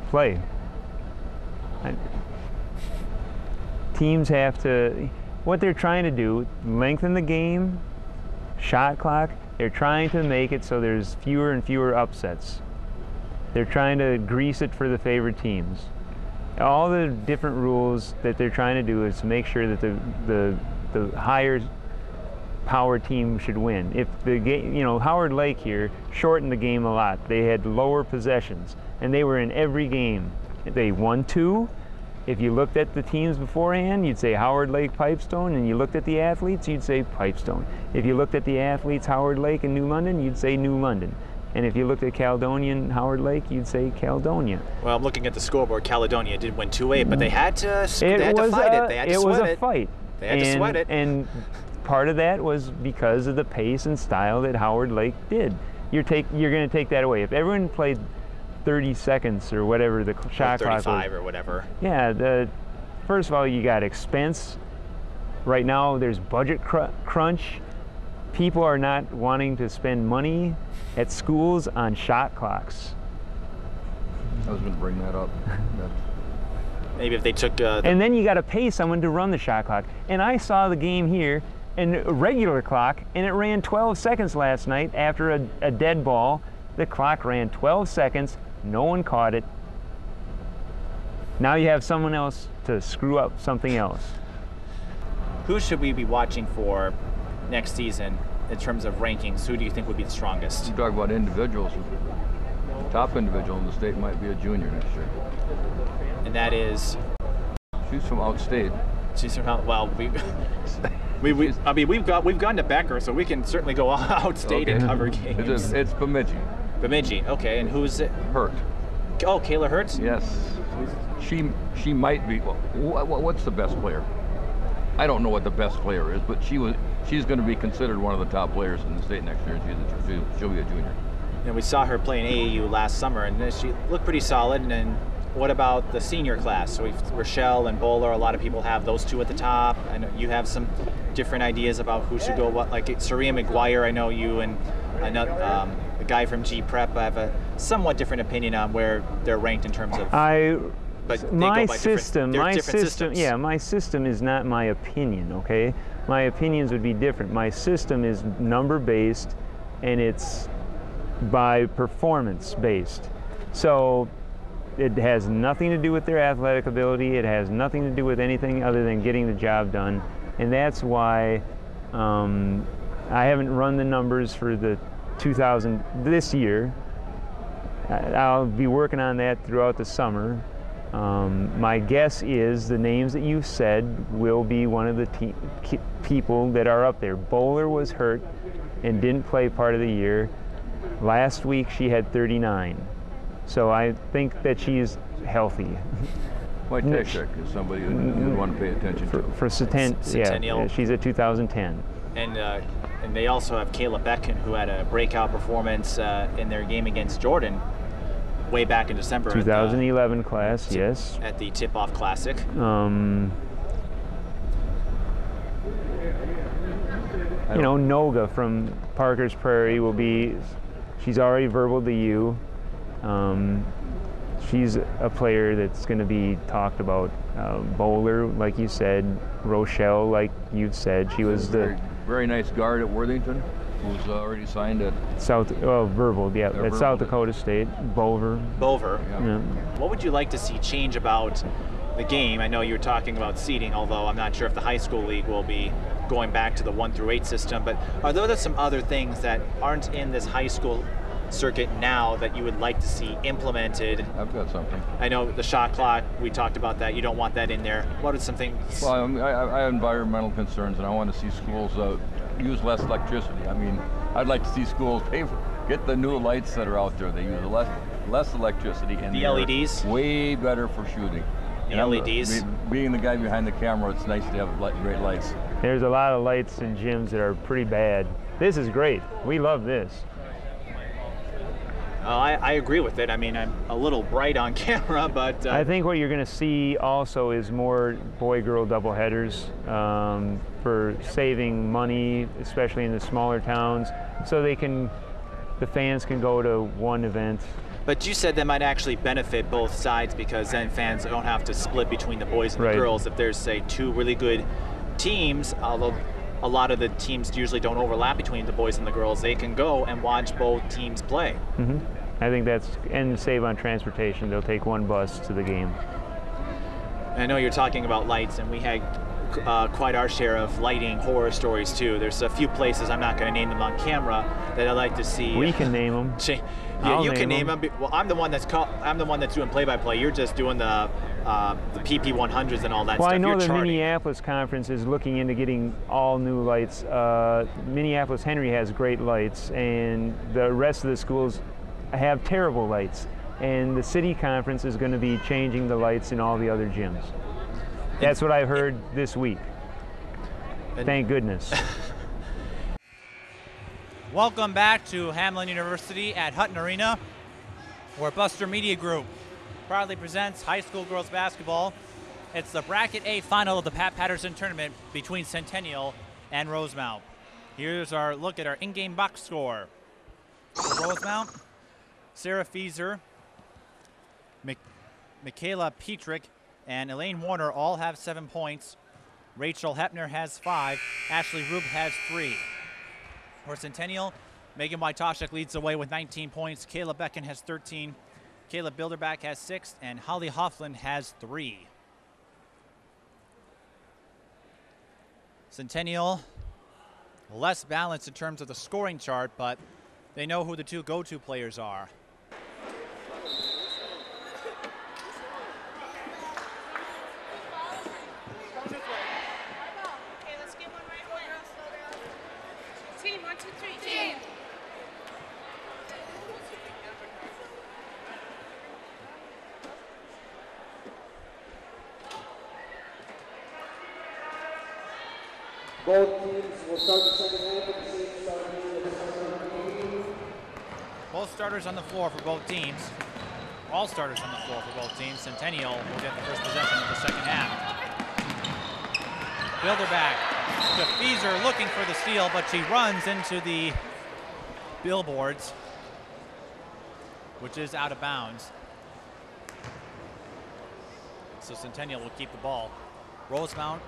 play. Teams have to, what they're trying to do, lengthen the game, shot clock. They're trying to make it so there's fewer and fewer upsets. They're trying to grease it for the favored teams. All the different rules that they're trying to do is to make sure that the higher power team should win. If the game, Howard Lake here shortened the game a lot. They had lower possessions, and they were in every game. They won 2. If you looked at the teams beforehand, you'd say Howard Lake, Pipestone, and you looked at the athletes, you'd say Pipestone. If you looked at the athletes, Howard Lake and New London, you'd say New London. And if you looked at Caledonia and Howard Lake, you'd say Caledonia. Well, I'm looking at the scoreboard. Caledonia did win 2-8, but they had to fight it. They had to sweat it. It was a fight. They had to sweat it. And part of that was because of the pace and style that Howard Lake did. You're going to take that away. If everyone played 30 seconds or whatever the shot clock was. 35 or whatever. Yeah, first of all, you got expense. Right now, there's budget crunch. People are not wanting to spend money at schools on shot clocks. I was going to bring that up. Maybe if they took... and then you got to pay someone to run the shot clock. And I saw the game here in a regular clock, and it ran 12 seconds last night after a dead ball. The clock ran 12 seconds. No one caught it. Now you have someone else to screw up something else. Who should we be watching for next season in terms of rankings? Who do you think would be the strongest? You talk about individuals. The top individual in the state might be a junior next year. And that is? She's from outstate. She's from we've gone to Becker, so we can certainly go outstate and cover games. It's Bemidji. Bemidji, okay, and who's it? Hurt. Oh, Kayla Hurts? Yes. She might be. What's the best player? I don't know what the best player is, but she's going to be considered one of the top players in the state next year. She'll be a junior. And we saw her play in AAU last summer, and she looked pretty solid. And then what about the senior class? So we've Rochelle and Bowler. A lot of people have those two at the top. I know you have some different ideas about who should go what. Like Saria McGuire, I know you and another. The guy from G Prep, I have a somewhat different opinion on where they're ranked in terms of. My system is not my opinion. Okay, my opinions would be different. My system is number based, and it's by performance based. So it has nothing to do with their athletic ability. It has nothing to do with anything other than getting the job done, and that's why I haven't run the numbers for the 2000 this year. I'll be working on that throughout the summer. My guess is the names that you said will be one of the people that are up there. Bowler was hurt and didn't play part of the year. Last week she had 39. So I think that she's healthy. Waytashek is somebody you want to pay attention to. For Centennial. Yeah, she's a 2010. And they also have Kayla Becken, who had a breakout performance in their game against Jordan way back in December. 2011 class, yes. At the Tip-Off Classic. Noga from Parker's Prairie will be, she's already verbal to you. She's a player that's going to be talked about. Bowler, like you said. Rochelle, like you've said. She was the very nice guard at Worthington, who's already signed at verbal, yeah, at South Dakota State. Bover. Yeah. What would you like to see change about the game? I know you were talking about seeding, although I'm not sure if the high school league will be going back to the 1 through 8 system, but are there some other things that aren't in this high school circuit now that you would like to see implemented? I've got something. I know the shot clock, we talked about that. You don't want that in there. What are some things? Well, I have environmental concerns, and I want to see schools use less electricity. I mean, I'd like to see schools get the new lights that are out there. They use less electricity, and the LEDs? Way better for shooting. The LEDs? Being the guy behind the camera, it's nice to have great lights. There's a lot of lights in gyms that are pretty bad. This is great. We love this. I agree with it. I mean, I'm a little bright on camera, but... I think what you're going to see also is more boy-girl doubleheaders for saving money, especially in the smaller towns, so the fans can go to one event. But you said that might actually benefit both sides, because then fans don't have to split between the boys and the girls. If there's, say, two really good teams, although a lot of the teams usually don't overlap between the boys and the girls, they can go and watch both teams play. Mm-hmm. I think and save on transportation. They'll take one bus to the game. I know you're talking about lights, and we had quite our share of lighting horror stories too. There's a few places, I'm not going to name them on camera, that I'd like to see. We can name them. You can name them. Well, I'm the one that's doing play-by-play. You're just doing the PP 100s and all that stuff. Well, I know the Minneapolis conference is looking into getting all new lights. Minneapolis Henry has great lights, and the rest of the schools have terrible lights. And the city conference is going to be changing the lights in all the other gyms. That's what I heard this week. Thank goodness. Welcome back to Hamline University at Hetner Arena, where Buster Media Group proudly presents high school girls basketball. It's the Bracket A final of the Pat Paterson tournament between Centennial and Rosemount. Here's our look at our in-game box score. For Rosemount, Sarah Fieser, Michaela Petrick, and Elaine Warner all have 7 points. Rachel Hoeppner has 5. Ashley Rube has 3. For Centennial, Megan Waytashek leads the way with 19 points. Kayla Becken has 13. Kayla Bilderback has 6. And Holly Hoffland has 3. Centennial, less balanced in terms of the scoring chart, but they know who the two go-to players are. Both teams will start the second half with the same starting. Both starters on the floor for both teams. All starters on the floor for both teams. Centennial will get the first possession of the second half. Bilderback to Fieser looking for the steal, but she runs into the billboards, which is out of bounds. So Centennial will keep the ball. Rosemount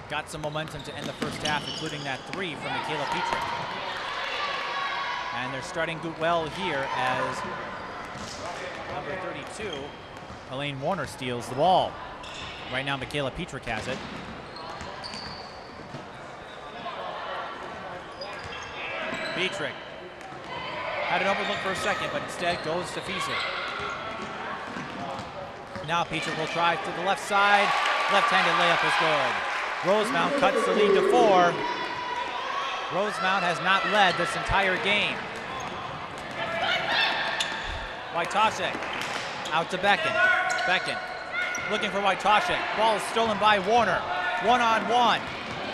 got some momentum to end the first half, including that 3 from Michaela Petrick. And they're starting well here as number 32, Elaine Warner, steals the ball. Right now, Michaela Petrick has it. Petrick had an open look for a second, but instead goes to Fieser. Now Petrick will try to the left side. Left-handed layup is good. Rosemount cuts the lead to 4. Rosemount has not led this entire game. Waytashek out to Becken. Becken looking for Waytashek. Ball is stolen by Warner. One-on-one.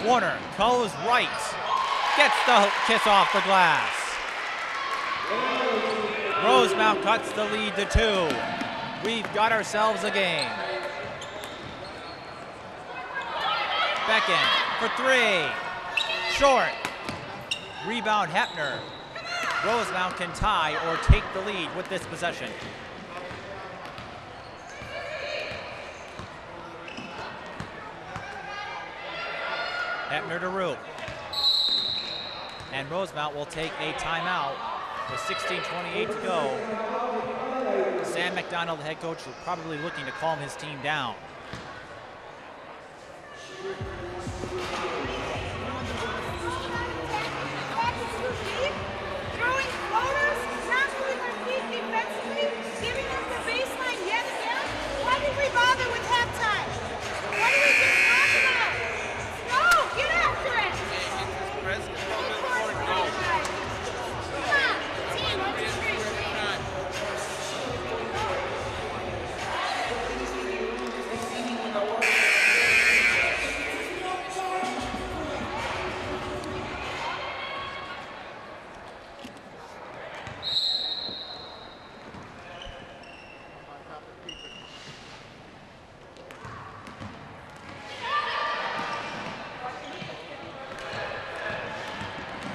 Warner goes right. Gets the kiss off the glass. Rosemount cuts the lead to 2. We've got ourselves a game. Becken for 3. Short. Rebound Hoeppner. Rosemount can tie or take the lead with this possession. Hoeppner to Roop. And Rosemount will take a timeout with 16:28 to go. Sam McDonald, head coach, is probably looking to calm his team down.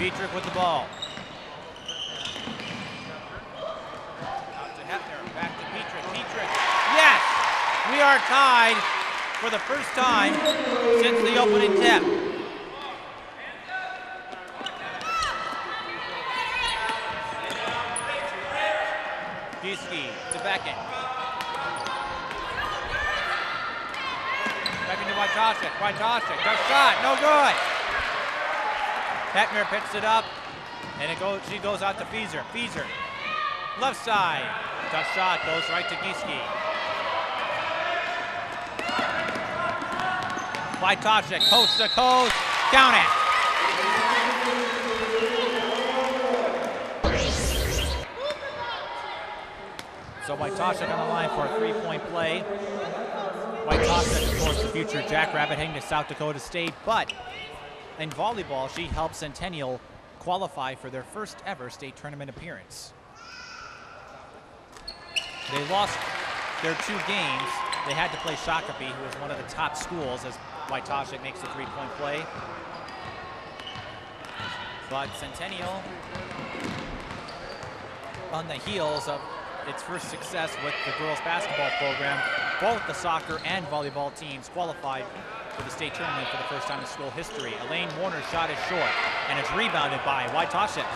Petrick with the ball. Out to Hoeppner, back to Petrick. Petrick, yes! We are tied for the first time since the opening tip. Gieske to Beckett. Beckett to Waytashek. Waytashek, tough shot, no good. Hetner picks it up, and she goes out to Fieser. Fieser, left side. Tough shot, goes right to Gieske. Waytashek, coast to coast, count it. So Waytashek on the line for a 3-point play. Waytashek, of course, the future Jackrabbit heading to South Dakota State, but in volleyball, she helped Centennial qualify for their first ever state tournament appearance. They lost their 2 games. They had to play Shakopee, who was one of the top schools, as Waytashek makes a 3-point play. But Centennial, on the heels of its first success with the girls basketball program, both the soccer and volleyball teams qualified for the state tournament for the first time in school history. Elaine Warner's shot is short, and it's rebounded by Waytashek.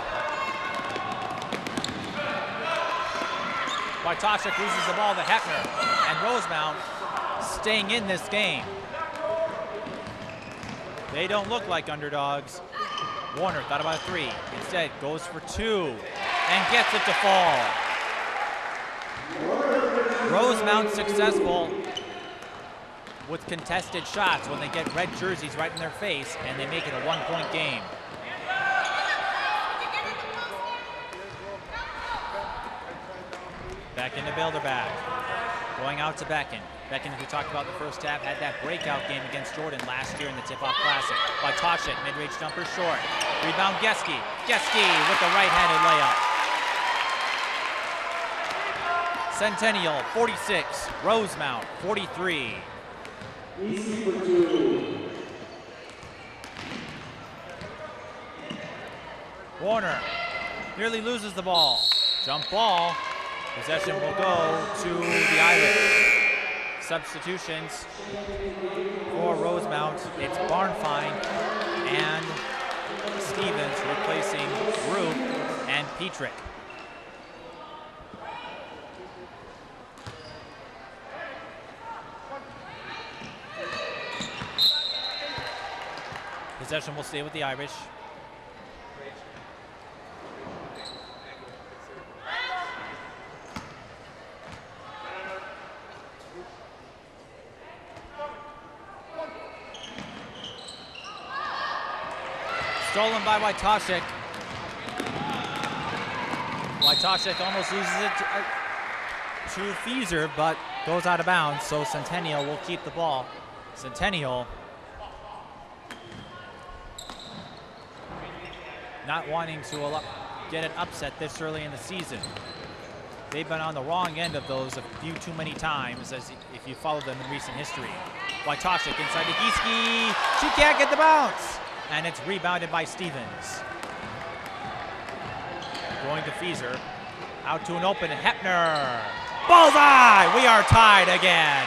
Waytashek loses the ball to Hoeppner, and Rosemount staying in this game. They don't look like underdogs. Warner thought about a 3. Instead, goes for 2 and gets it to fall. Rosemount successful with contested shots when they get red jerseys right in their face, and they make it a 1-point game. Back into Bilderback. Going out to Becken. Becken, as we talked about in the first half, had that breakout game against Jordan last year in the Tip-Off Classic. Waytashek, mid-range jumper short. Rebound Gieske. Gieske with the right-handed layup. Centennial 46, Rosemount 43. Warner nearly loses the ball. Jump ball. Possession will go to the Irish. Substitutions for Rosemount. It's Barnfine and Stevens replacing Group and Petrick. Possession will stay with the Irish. Stolen by Waytashek. Waytashek almost loses it to Fieser, but goes out of bounds, so Centennial will keep the ball. Centennial not wanting to get an upset this early in the season. They've been on the wrong end of those a few too many times, as if you follow them in recent history. Waytashek inside to Gieske. She can't get the bounce, and it's rebounded by Stevens. Going to Fieser, out to an open Hoeppner. Bullseye! We are tied again.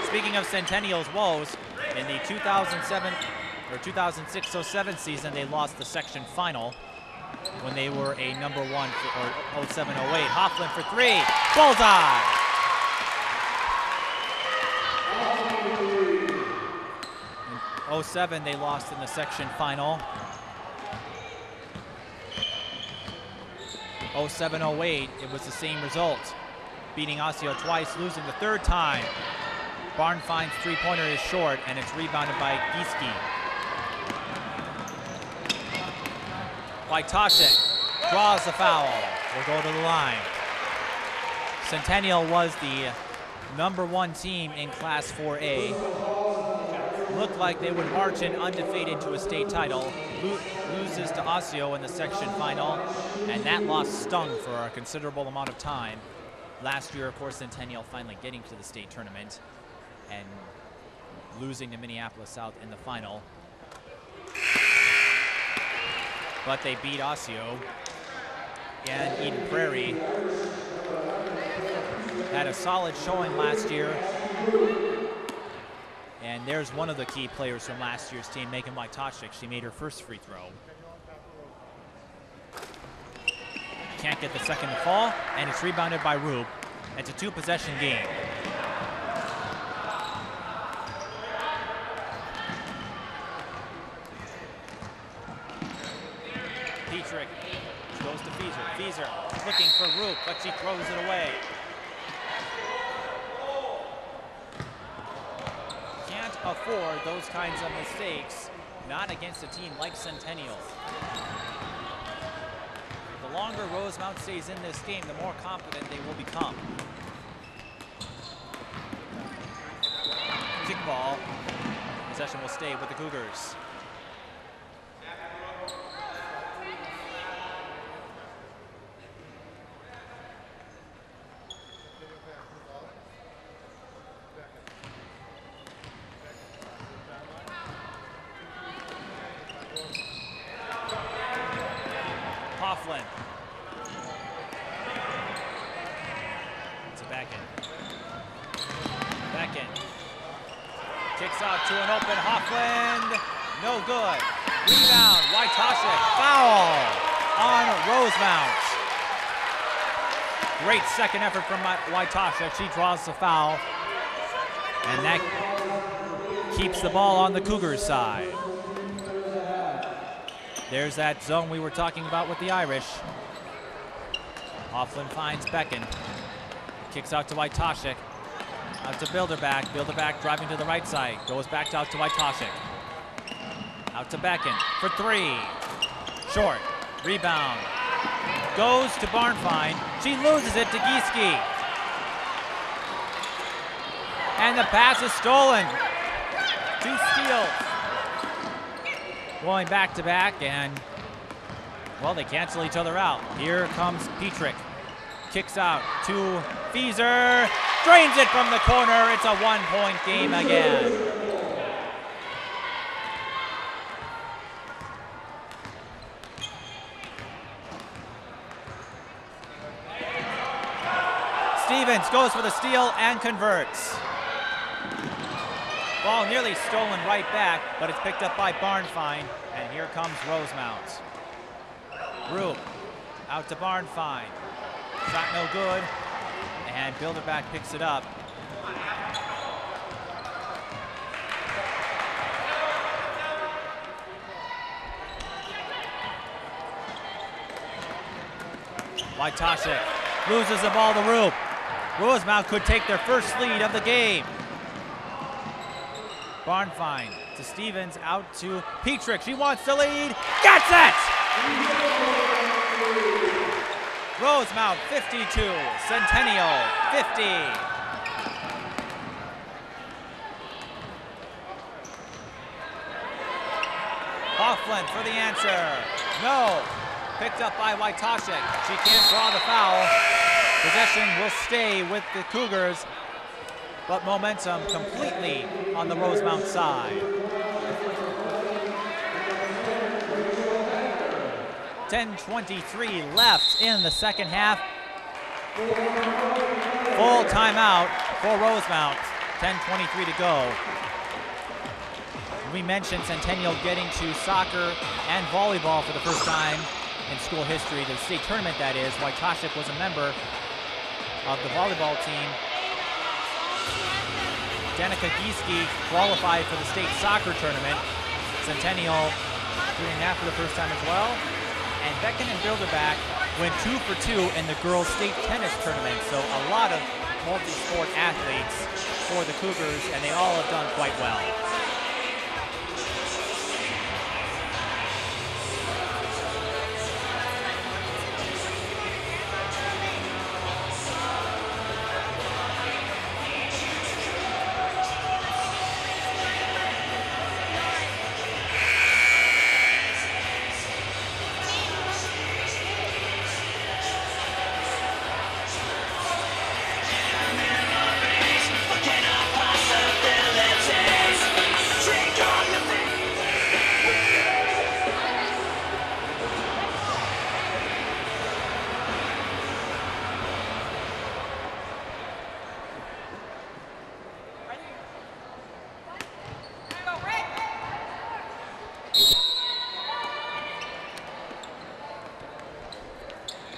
Speaking of Centennial's woes, in the 2006-07 season, they lost the section final when they were a number 1 or 07-08. Hoffland for 3, bullseye! In 07, they lost in the section final. 07-08, it was the same result. Beating Osseo twice, losing the 3rd time. Barnfine's 3-pointer is short, and it's rebounded by Gieske. Waytashek draws the foul. Will go to the line. Centennial was the number 1 team in Class 4A. Looked like they would march in undefeated to a state title. Loses to Osseo in the section final, and that loss stung for a considerable amount of time. Last year, of course, Centennial finally getting to the state tournament and losing to Minneapolis South in the final. but they beat Osseo. And Eden Prairie had a solid showing last year. And there's one of the key players from last year's team, Megan Waytashek. She made her first free throw. Can't get the second to fall, and it's rebounded by Rube. It's a 2-possession game. Petrick goes to Fieser. Fieser looking for Rube, but she throws it away. Can't afford those kinds of mistakes, not against a team like Centennial. The longer Rosemount stays in this game, the more confident they will become. Kickball. Possession will stay with the Cougars. Hofflin. It's a back end. Back end. Kicks out to an open Hoffland. No good. Rebound. Waytashek. Foul on Rosemount. Great second effort from Waytashek. She draws the foul. And that keeps the ball on the Cougars' side. There's that zone we were talking about with the Irish. Hofflin finds Becken. Kicks out to Waytashek. Out to Bilderback. Bilderback driving to the right side. Goes back out to Waytashek. Out to Becken for 3. Short. Rebound. Goes to Barnfine. She loses it to Gieske. And the pass is stolen. 2 steals. Going back to back, and well, they cancel each other out. Here comes Petrick. Kicks out to Fieser. Drains it from the corner. It's a 1-point game again. Stevens goes for the steal and converts. Ball nearly stolen right back, but it's picked up by Barnfine, and here comes Rosemount. Rube out to Barnfine. Shot no good, and Bilderback picks it up. Waytashek loses the ball to Rube. Rosemount could take their first lead of the game. Barnfine to Stevens, out to Petrick. She wants to lead. Gets it! Rosemount 52, Centennial 50. Hofflin for the answer. No. Picked up by Waytashek. She can't draw the foul. Possession will stay with the Cougars, but momentum completely on the Rosemount side. 10:23 left in the second half. Full timeout for Rosemount. 10:23 to go. We mentioned Centennial getting to soccer and volleyball for the first time in school history, the state tournament that is. Waytashek was a member of the volleyball team. Danica Gieske qualified for the state soccer tournament. Centennial doing that for the first time as well. And Becken and Bilderback went 2 for 2 in the girls' state tennis tournament. So a lot of multi-sport athletes for the Cougars, and they all have done quite well.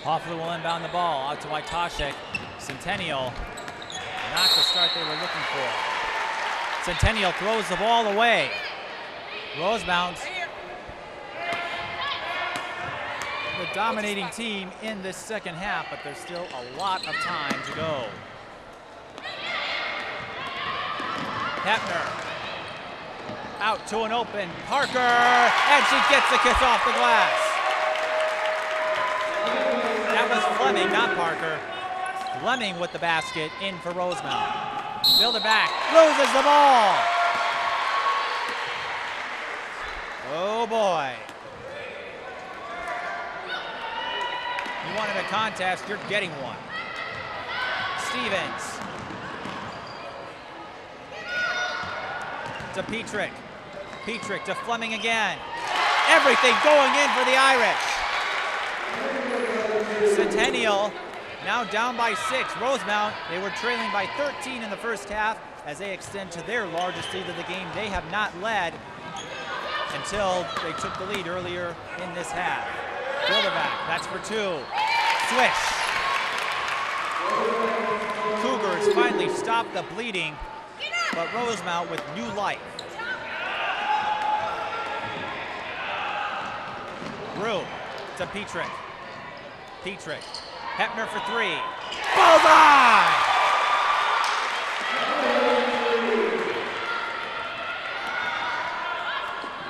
Hoeppner will inbound the ball out to Waytashek. Centennial, not the start they were looking for. Centennial throws the ball away. Rosemount, the dominating team in this second half, but there's still a lot of time to go. Hoeppner out to an open Parker, and she gets the kiss off the glass. That was Fleming, not Parker. Fleming with the basket in for Rosemount. Builder back, loses the ball. Oh boy. You wanted a contest, you're getting one. Stevens. To Petrick. Petrick to Fleming again. Everything going in for the Irish. Centennial now down by 6. Rosemount, they were trailing by 13 in the first half as they extend to their largest lead of the game. They have not led until they took the lead earlier in this half. Bilderback, that's for 2. Swish. Cougars finally stopped the bleeding, but Rosemount with new life. Brew to Petrick. Petrick. Hoeppner for 3. Bullseye!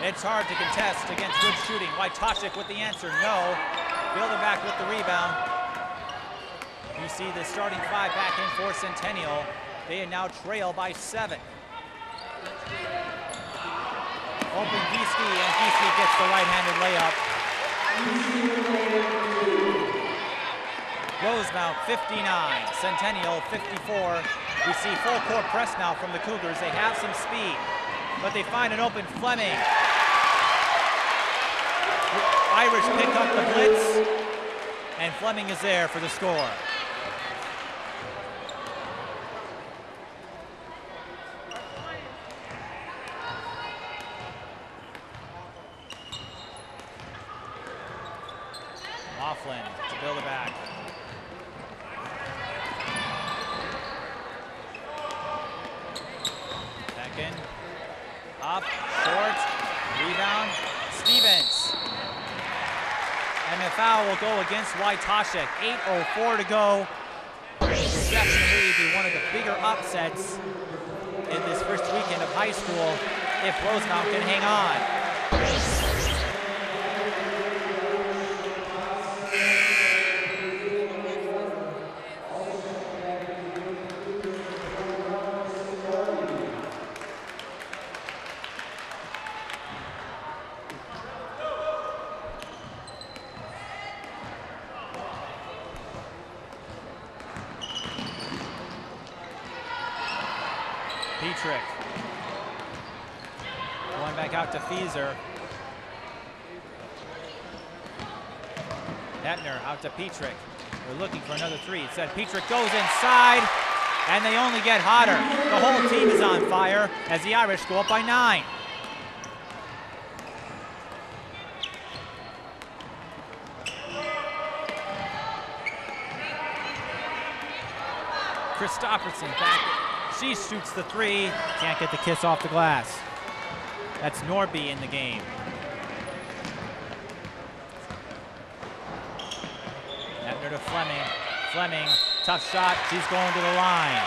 It's hard to contest against good shooting. Waytashek with the answer, no. Bilderback with the rebound. You see the starting 5 back in for Centennial. They now trail by 7. Open Gieske, and Gieske gets the right-handed layup. Rosemount 59, Centennial 54. We see full court press now from the Cougars. They have some speed, but they find an open Fleming. Irish pick up the blitz, and Fleming is there for the score. Laughlin to build it back. Second, up, short, rebound, Stevens. And the foul will go against Waytashek. 8:04 to go. Definitely be one of the bigger upsets in this first weekend of high school if Rosemount can hang on. Petrick. Going back out to Fieser. Hetner out to Petrick. They're looking for another 3. It said Petrick goes inside, and they only get hotter. The whole team is on fire as the Irish go up by 9. Christopherson back. She shoots the 3, can't get the kiss off the glass. That's Norby in the game. Hetner to Fleming. Fleming, tough shot, she's going to the line.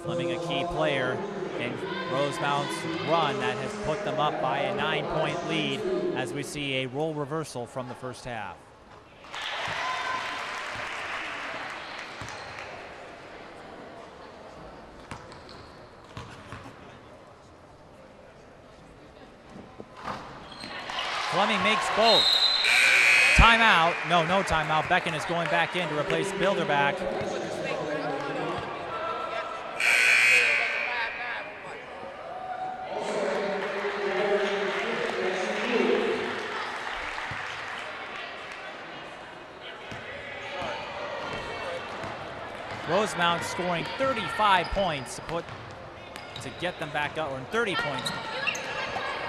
Fleming, a key player in Rosemount's run that has put them up by a 9-point lead as we see a role reversal from the first half. Fleming makes both. Timeout. No timeout. Becken is going back in to replace Bilderback. Rosemount scoring 35 points to put to get them back up, or 30 points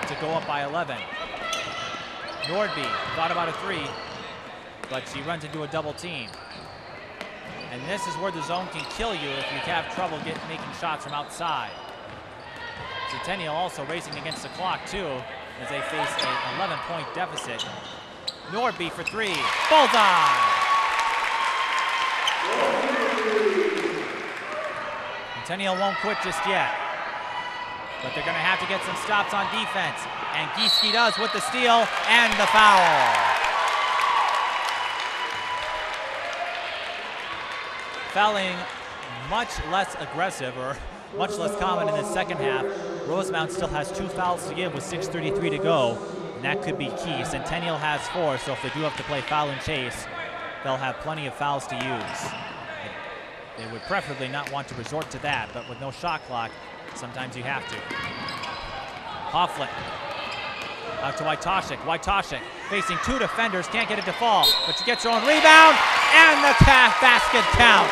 to go up by 11. Nordby thought about a 3, but she runs into a double team. And this is where the zone can kill you if you have trouble making shots from outside. Centennial also racing against the clock too, as they face an 11-point deficit. Nordby for 3, bullseye! Centennial won't quit just yet, but they're gonna have to get some stops on defense. And Gieske does with the steal and the foul. Fouling much less aggressive, or much less common in the second half. Rosemount still has 2 fouls to give with 6:33 to go, and that could be key. Centennial has 4, so if they do have to play foul and chase, they'll have plenty of fouls to use. They would preferably not want to resort to that, but with no shot clock, sometimes you have to. Hofflin out to Waytashek. Waytashek facing 2 defenders, can't get it to fall, but she gets her own rebound, and the basket counts.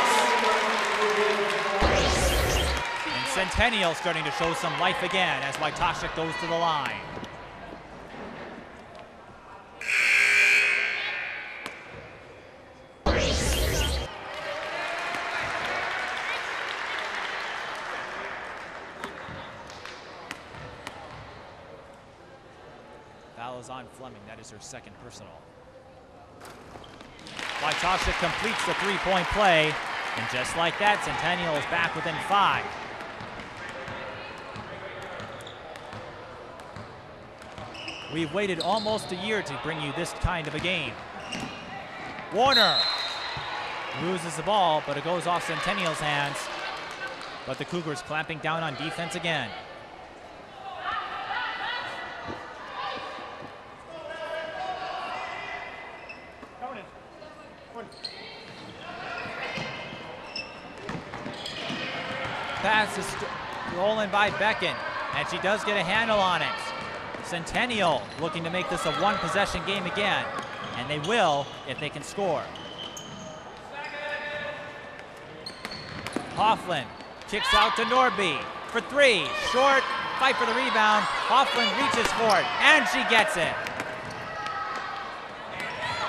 And Centennial starting to show some life again as Waytashek goes to the line. Foul is on Fleming. That is her second personal. Waytashek completes the 3-point play, and just like that, Centennial is back within 5. We've waited almost a year to bring you this kind of a game. Warner loses the ball, but it goes off Centennial's hands. But the Cougars clamping down on defense again. Pass is stolen by Becken, and she does get a handle on it. Centennial looking to make this a 1-possession game again, and they will if they can score. Hofflin kicks out to Nordby for 3, short, fight for the rebound. Hofflin reaches for it, and she gets it.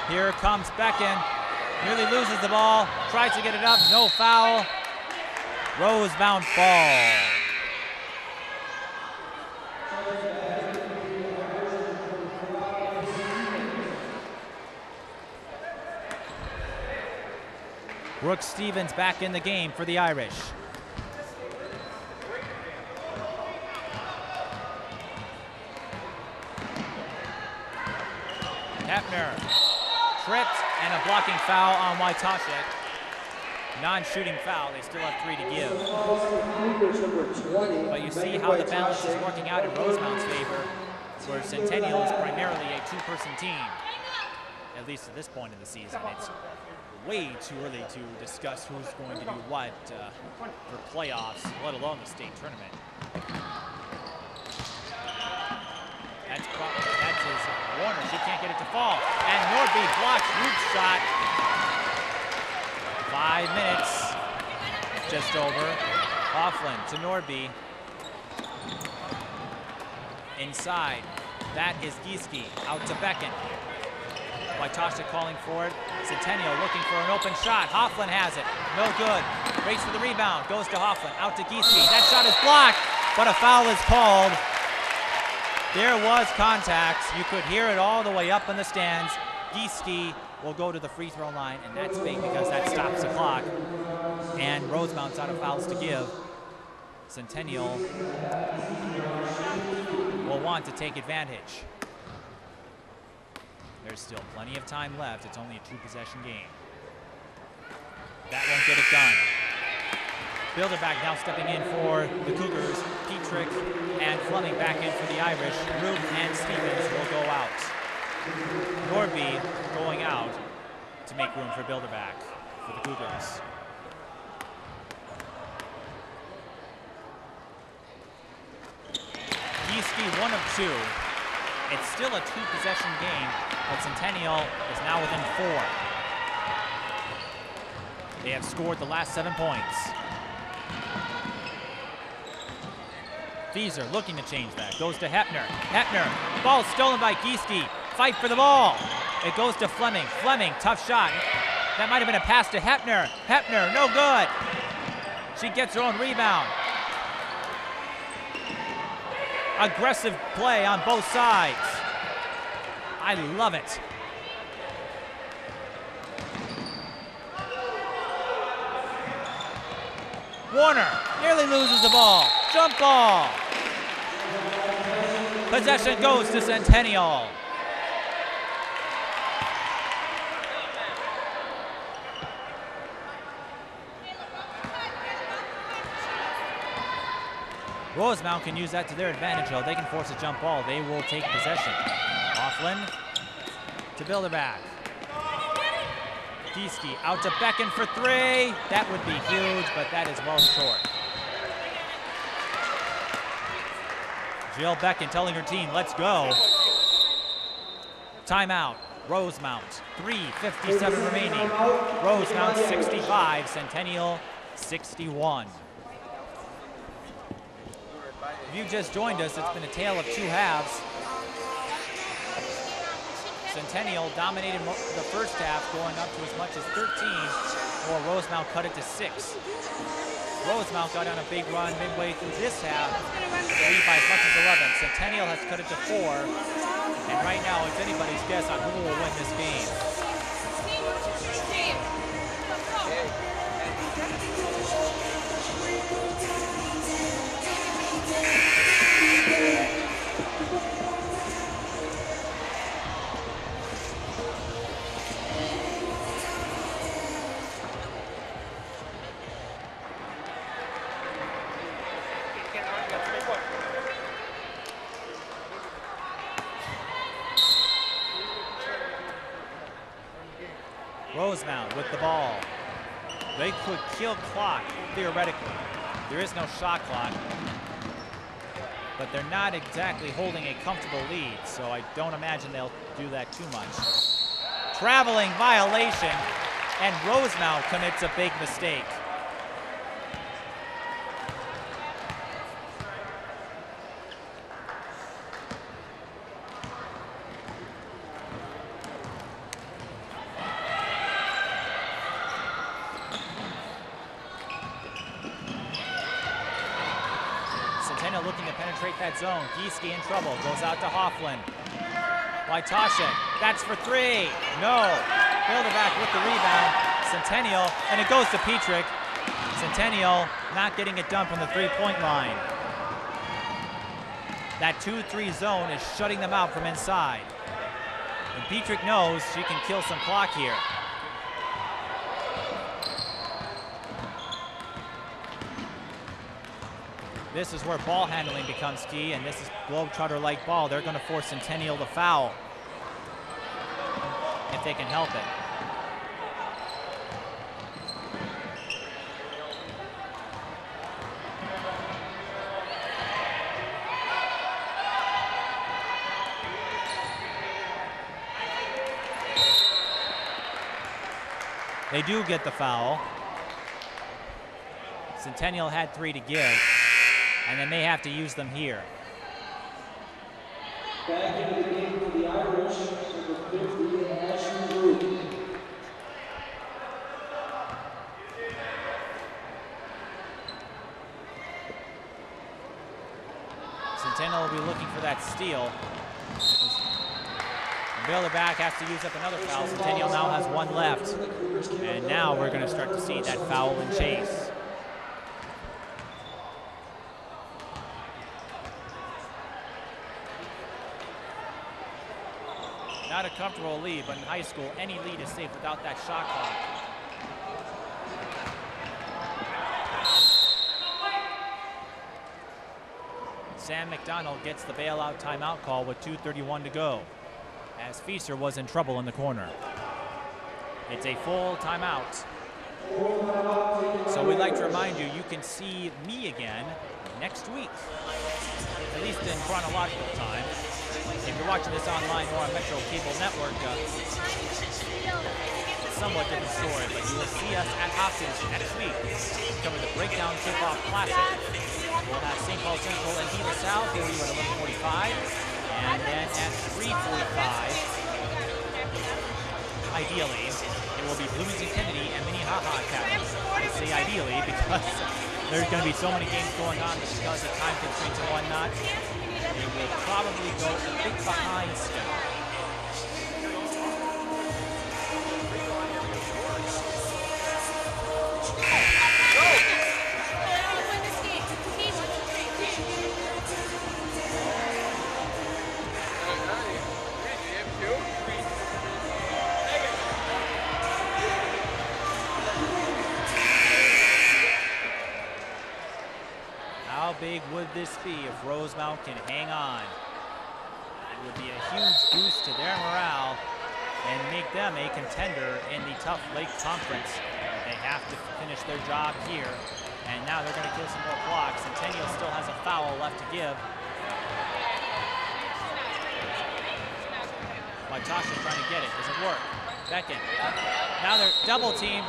Here comes Becken, nearly loses the ball, tries to get it up, no foul. Rosemount ball. Brooke Stevens back in the game for the Irish. Hoeppner tripped, and a blocking foul on Waytashek. Non-shooting foul, they still have 3 to give. But you see how the balance is working out in Rosemount's favor, where Centennial is primarily a 2-person team, at least at this point in the season. It's way too early to discuss who's going to do what for playoffs, let alone the state tournament. That's his Warner, she can't get it to fall. And Nordby blocks Ruth's shot. 5 minutes, just over. Hofflin to Nordby. Inside, that is Gieske, out to Becken. Waytashek calling for it. Centennial looking for an open shot. Hofflin has it, no good. Race for the rebound, goes to Hofflin, out to Gieske. That shot is blocked, but a foul is called. There was contact. You could hear it all the way up in the stands. Gieske will go to the free throw line, and that's big because that stops the clock. And Rosemount's out of fouls to give. Centennial will want to take advantage. There's still plenty of time left. It's only a 2-possession game. That won't get it done. Bilderback now stepping in for the Cougars. Petrick and Fleming back in for the Irish. Root and Stevens will go out. Nordby going out to make room for Bilderback for the Cougars. Gieske 1 of 2. It's still a 2-possession game, but Centennial is now within 4. They have scored the last 7 points. Fieser looking to change that. Goes to Hoeppner. Hoeppner. Ball stolen by Gieske. Fight for the ball. It goes to Fleming. Fleming, tough shot. That might have been a pass to Hoeppner. Hoeppner, no good. She gets her own rebound. Aggressive play on both sides. I love it. Warner nearly loses the ball. Jump ball. Possession goes to Centennial. Rosemount can use that to their advantage, though. They can force a jump ball. They will take possession. Laughlin to Bilderback. Gieske out to Becken for three. That would be huge, but that is well short. Jill Becken telling her team, let's go. Timeout. Rosemount. 3:57 remaining. Rosemount 65, Centennial 61. If you just joined us, it's been a tale of two halves. Centennial dominated the first half, going up to as much as 13, while Rosemount cut it to 6. Rosemount got on a big run midway through this half, lead by as much as 11. Centennial has cut it to 4, and right now it's anybody's guess on who will win this game. Rosemount with the ball. They could kill clock, theoretically. There is no shot clock, but they're not exactly holding a comfortable lead, so I don't imagine they'll do that too much. Traveling violation, and Rosemount commits a big mistake. Looking to penetrate that zone. Gieske in trouble. Goes out to Hofflin. Waytashek. That's for three. No. Bilderback with the rebound. Centennial. And it goes to Petrick. Centennial not getting it done from the three-point line. That 2-3 zone is shutting them out from inside. And Petrick knows she can kill some clock here. This is where ball handling becomes key, and this is Globetrotter-like ball. They're going to force Centennial to foul if they can help it. They do get the foul. Centennial had 3 to give, and they may have to use them here. Back into the game for the Irish, number 50, Ashley Root. Centennial will be looking for that steal. Bilderback has to use up another foul. Centennial now has 1 left. And now we're going to start to see that foul and chase. Not a comfortable lead, but in high school, any lead is safe without that shot clock. Sam McDonald gets the bailout timeout call with 2:31 to go, as Fieser was in trouble in the corner. It's a full timeout. So we'd like to remind you, you can see me again next week, at least in chronological time. If you're watching this online or on Metro Cable Network, somewhat different story, but you will see us at Hopkins next week. Cover the Breakdown Tip-Off Classic We'll have St. Paul Central and Gila South for you at 11:45. And then at 3:45, ideally, it will be Bloomington Kennedy and Minnehaha Academy. I say ideally because there's going to be so many games going on because of time constraints and whatnot. They will probably go a bit behind schedule. How big would this be if Rosemount can hang on? It would be a huge boost to their morale and make them a contender in the tough Lake Conference. They have to finish their job here, and now they're going to kill some more clocks. Centennial still has a foul left to give. Waytashek trying to get it. Does it work? Becken. Now they're double teamed.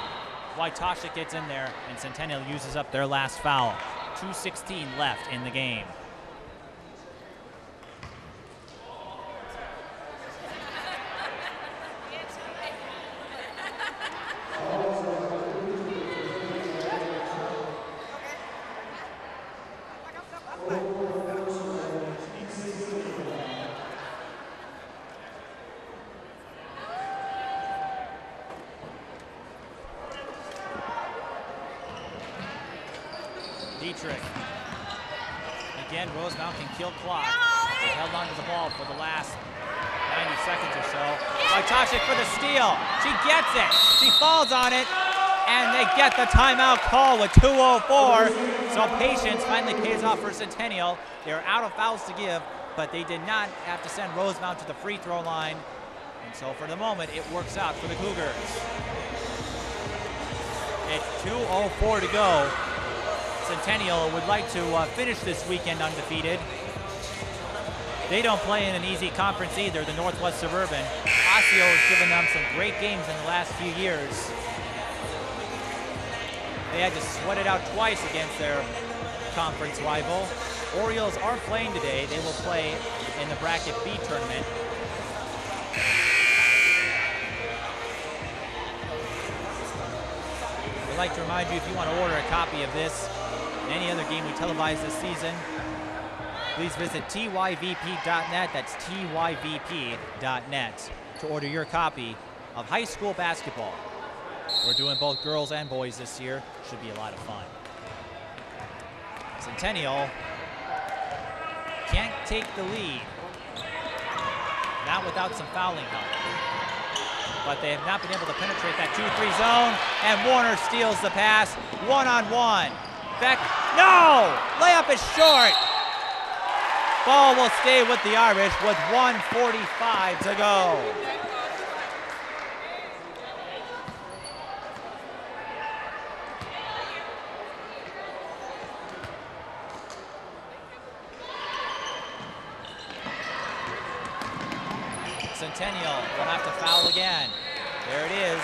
Waytashek gets in there, and Centennial uses up their last foul. 2:16 left in the game. Again, Rosemount can kill clock. They held on to the ball for the last 90 seconds or so. Waytashek for the steal. She gets it. She falls on it, and they get the timeout call with 2:04. So patience finally pays off for Centennial. They're out of fouls to give, but they did not have to send Rosemount to the free throw line. And so for the moment, it works out for the Cougars. It's 2:04 to go. Centennial would like to finish this weekend undefeated. They don't play in an easy conference either, the Northwest Suburban. Osseo has given them some great games in the last few years. They had to sweat it out twice against their conference rival. Orioles aren't playing today. They will play in the Bracket B tournament. We'd like to remind you, if you want to order a copy of this and any other game we televise this season, please visit tyvp.net. That's tyvp.net to order your copy of high school basketball. We're doing both girls and boys this year. Should be a lot of fun. Centennial can't take the lead. Not without some fouling help. But they have not been able to penetrate that 2-3 zone, and Warner steals the pass. One-on-one. Beck, no! Layup is short. Ball will stay with the Irish with 1:45 to go. Centennial will have to foul again. There it is.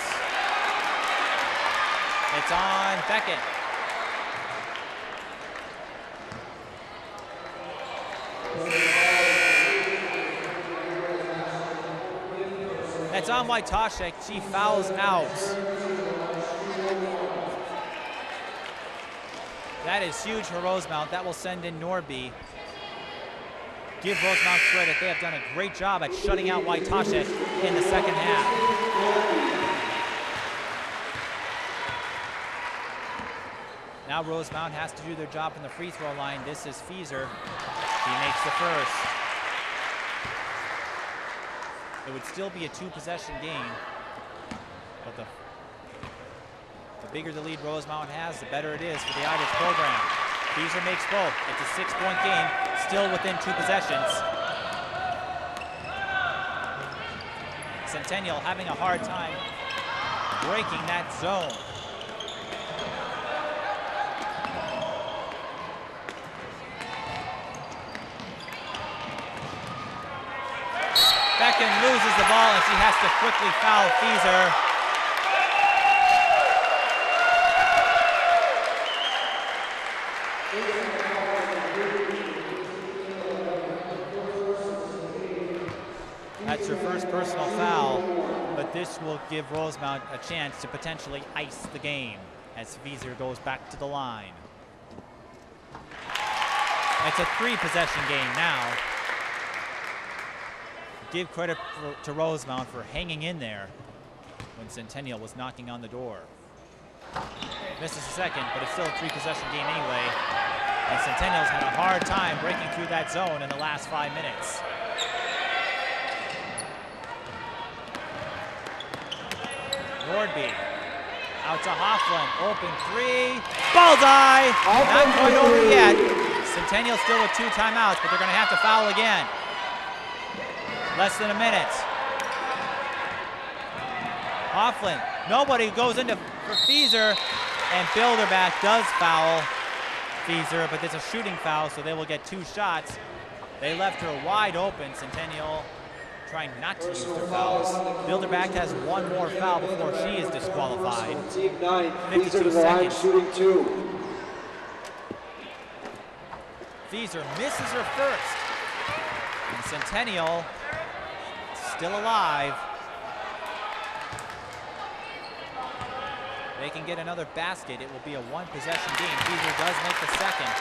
It's on Beckett. It's on Waytashek. She fouls out. That is huge for Rosemount. That will send in Norby. Give Rosemount credit. They have done a great job at shutting out Waytashek in the second half. Now Rosemount has to do their job from the free throw line. This is Fieser. He makes the first. It would still be a two-possession game, but the bigger the lead Rosemount has, the better it is for the Irish program. Fieser makes both. It's a 6-point game, still within two possessions. Centennial having a hard time breaking that zone. Becken loses the ball and she has to quickly foul Fieser. this will give Rosemount a chance to potentially ice the game as Fieser goes back to the line. It's a 3-possession game now. Give credit to Rosemount for hanging in there when Centennial was knocking on the door. Misses a second, but it's still a 3-possession game anyway. And Centennial's had a hard time breaking through that zone in the last 5 minutes. Nordby out to Hoffland, open 3, bullseye! Not quite over yet. Centennial still with 2 timeouts, but they're going to have to foul again. Less than a minute. Hoffland, nobody goes into for Fieser, and Bilderback does foul Fieser, but it's a shooting foul, so they will get 2 shots. They left her wide open. Centennial trying not to use their fouls. Bilderback has 1 more foul before she is disqualified. Team 9, 52 Fieser to the line, seconds. shooting 2. Fieser misses her first. And Centennial still alive. They can get another basket. It will be a 1-possession game. Fieser does make the second.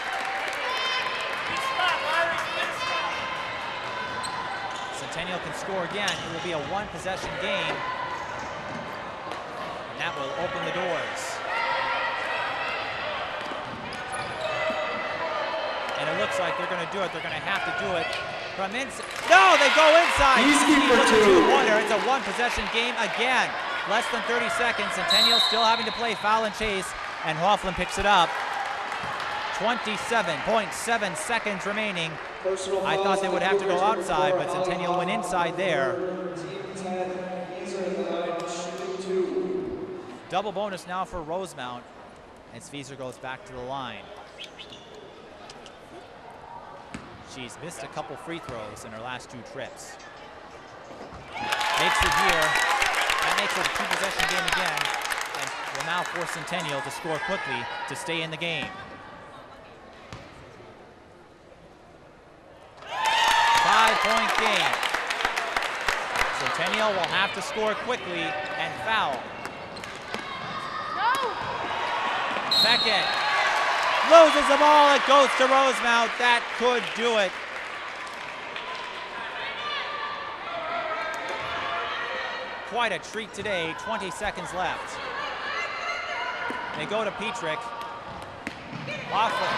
Centennial can score again. It will be a 1-possession game. And that will open the doors. And it looks like they're going to do it. They're going to have to do it from inside. No, they go inside. Easy for 2. It's a 1-possession game again. Less than 30 seconds. Centennial still having to play foul and chase, and Hoffland picks it up. 27.7 seconds remaining. I thought they would have to go outside, but Centennial went inside there. Double bonus now for Rosemount as Fieser goes back to the line. She's missed a couple free throws in her last 2 trips. Makes it here. That makes it a 2-possession game again, and will now force Centennial to score quickly to stay in the game. 5-point game. Centennial will have to score quickly and foul. Second. Loses the ball. It goes to Rosemount. That could do it. Quite a treat today. 20 seconds left. They go to Petrick. Hoffland.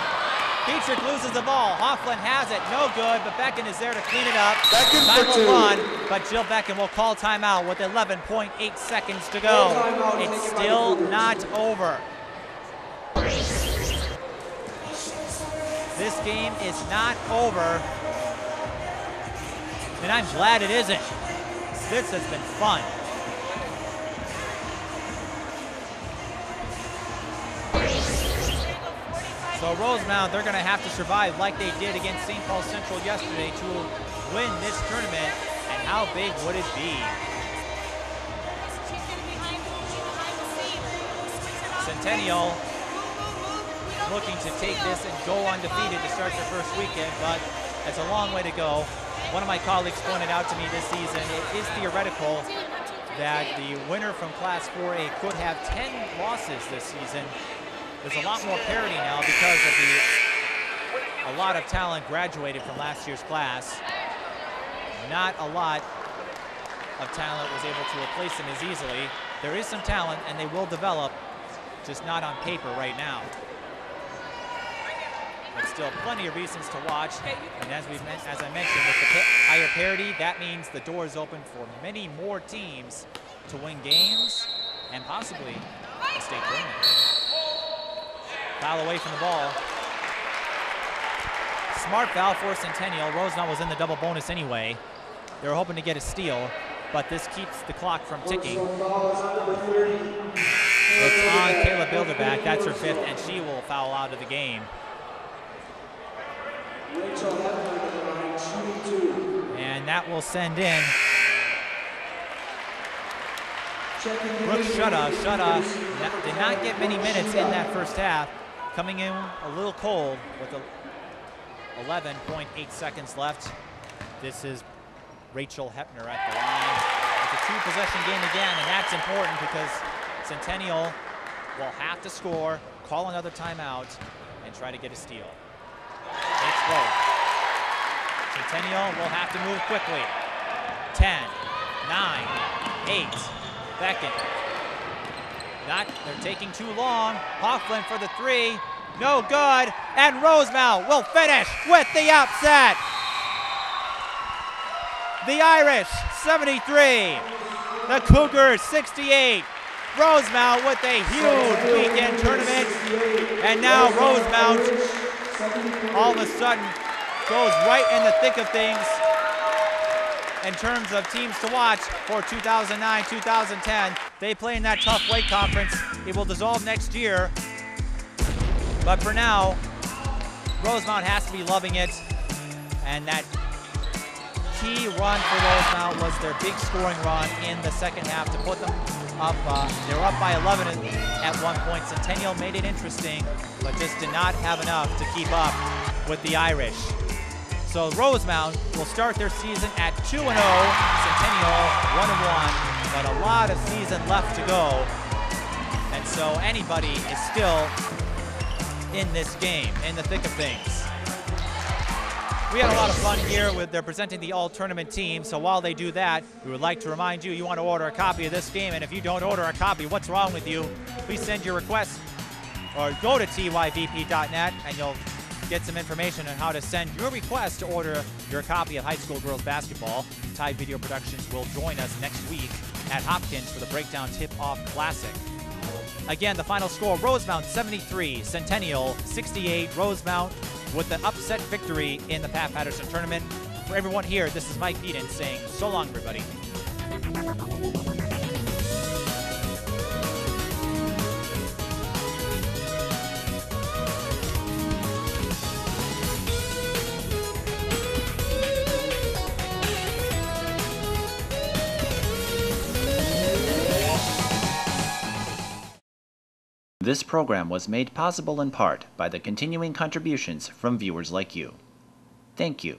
Petrick loses the ball. Hoffland has it. No good, but Becken is there to clean it up. Time will run, but Jill Becken will call timeout with 11.8 seconds to go. It's still not over. This game is not over, and I'm glad it isn't. This has been fun. So Rosemount, they're going to have to survive like they did against St. Paul Central yesterday to win this tournament, and how big would it be? Centennial looking to take this and go undefeated to start their first weekend, but it's a long way to go. One of my colleagues pointed out to me this season, it is theoretical that the winner from Class 4A could have 10 losses this season. There's a lot more parity now because of a lot of talent graduated from last year's class. Not a lot of talent was able to replace them as easily. There is some talent, and they will develop, just not on paper right now. But still plenty of reasons to watch. And as I mentioned, with the higher parity, that means the door is open for many more teams to win games and possibly a state tournament. Foul away from the ball. Smart foul for Centennial. Rosemount was in the double bonus anyway. They were hoping to get a steal, but this keeps the clock from ticking. It's on Kayla Bilderback. That's her 5th, and she will foul out of the game. And that will send in Brooke Shutta. Shutta did not get many minutes in that first half, coming in a little cold with 11.8 seconds left. This is Rachel Hoeppner at the line with a two-possession game again, and that's important because Centennial will have to score, call another timeout, and try to get a steal. It's close. Centennial will have to move quickly. 10, 9, 8, Beckett. They're taking too long. Hofflin for the three, no good, and Rosemount will finish with the upset. The Irish, 73, the Cougars, 68. Rosemount with a huge weekend tournament, and now Rosemount all of a sudden goes right in the thick of things in terms of teams to watch for 2009-2010. They play in that tough weight conference. It will dissolve next year, but for now, Rosemount has to be loving it, and that key run for Rosemount was their big scoring run in the second half to put them up. They were up by 11 at one point. Centennial made it interesting, but just did not have enough to keep up with the Irish. So Rosemount will start their season at 2-0, Centennial 1-1, but a lot of season left to go. And so anybody is still in this game, in the thick of things. We had a lot of fun here with they're presenting the all-tournament team, so while they do that, we would like to remind you want to order a copy of this game, and if you don't order a copy, what's wrong with you? Please send your request or go to tyvp.net and you'll get some information on how to send your request to order your copy of high school girls basketball. Tide Video Productions will join us next week at Hopkins for the Breakdown Tip-Off Classic. Again, the final score, Rosemount 73, Centennial 68. Rosemount with the upset victory in the Pat Paterson tournament. For everyone here, this is Mike Peden saying so long, everybody. This program was made possible in part by the continuing contributions from viewers like you. Thank you.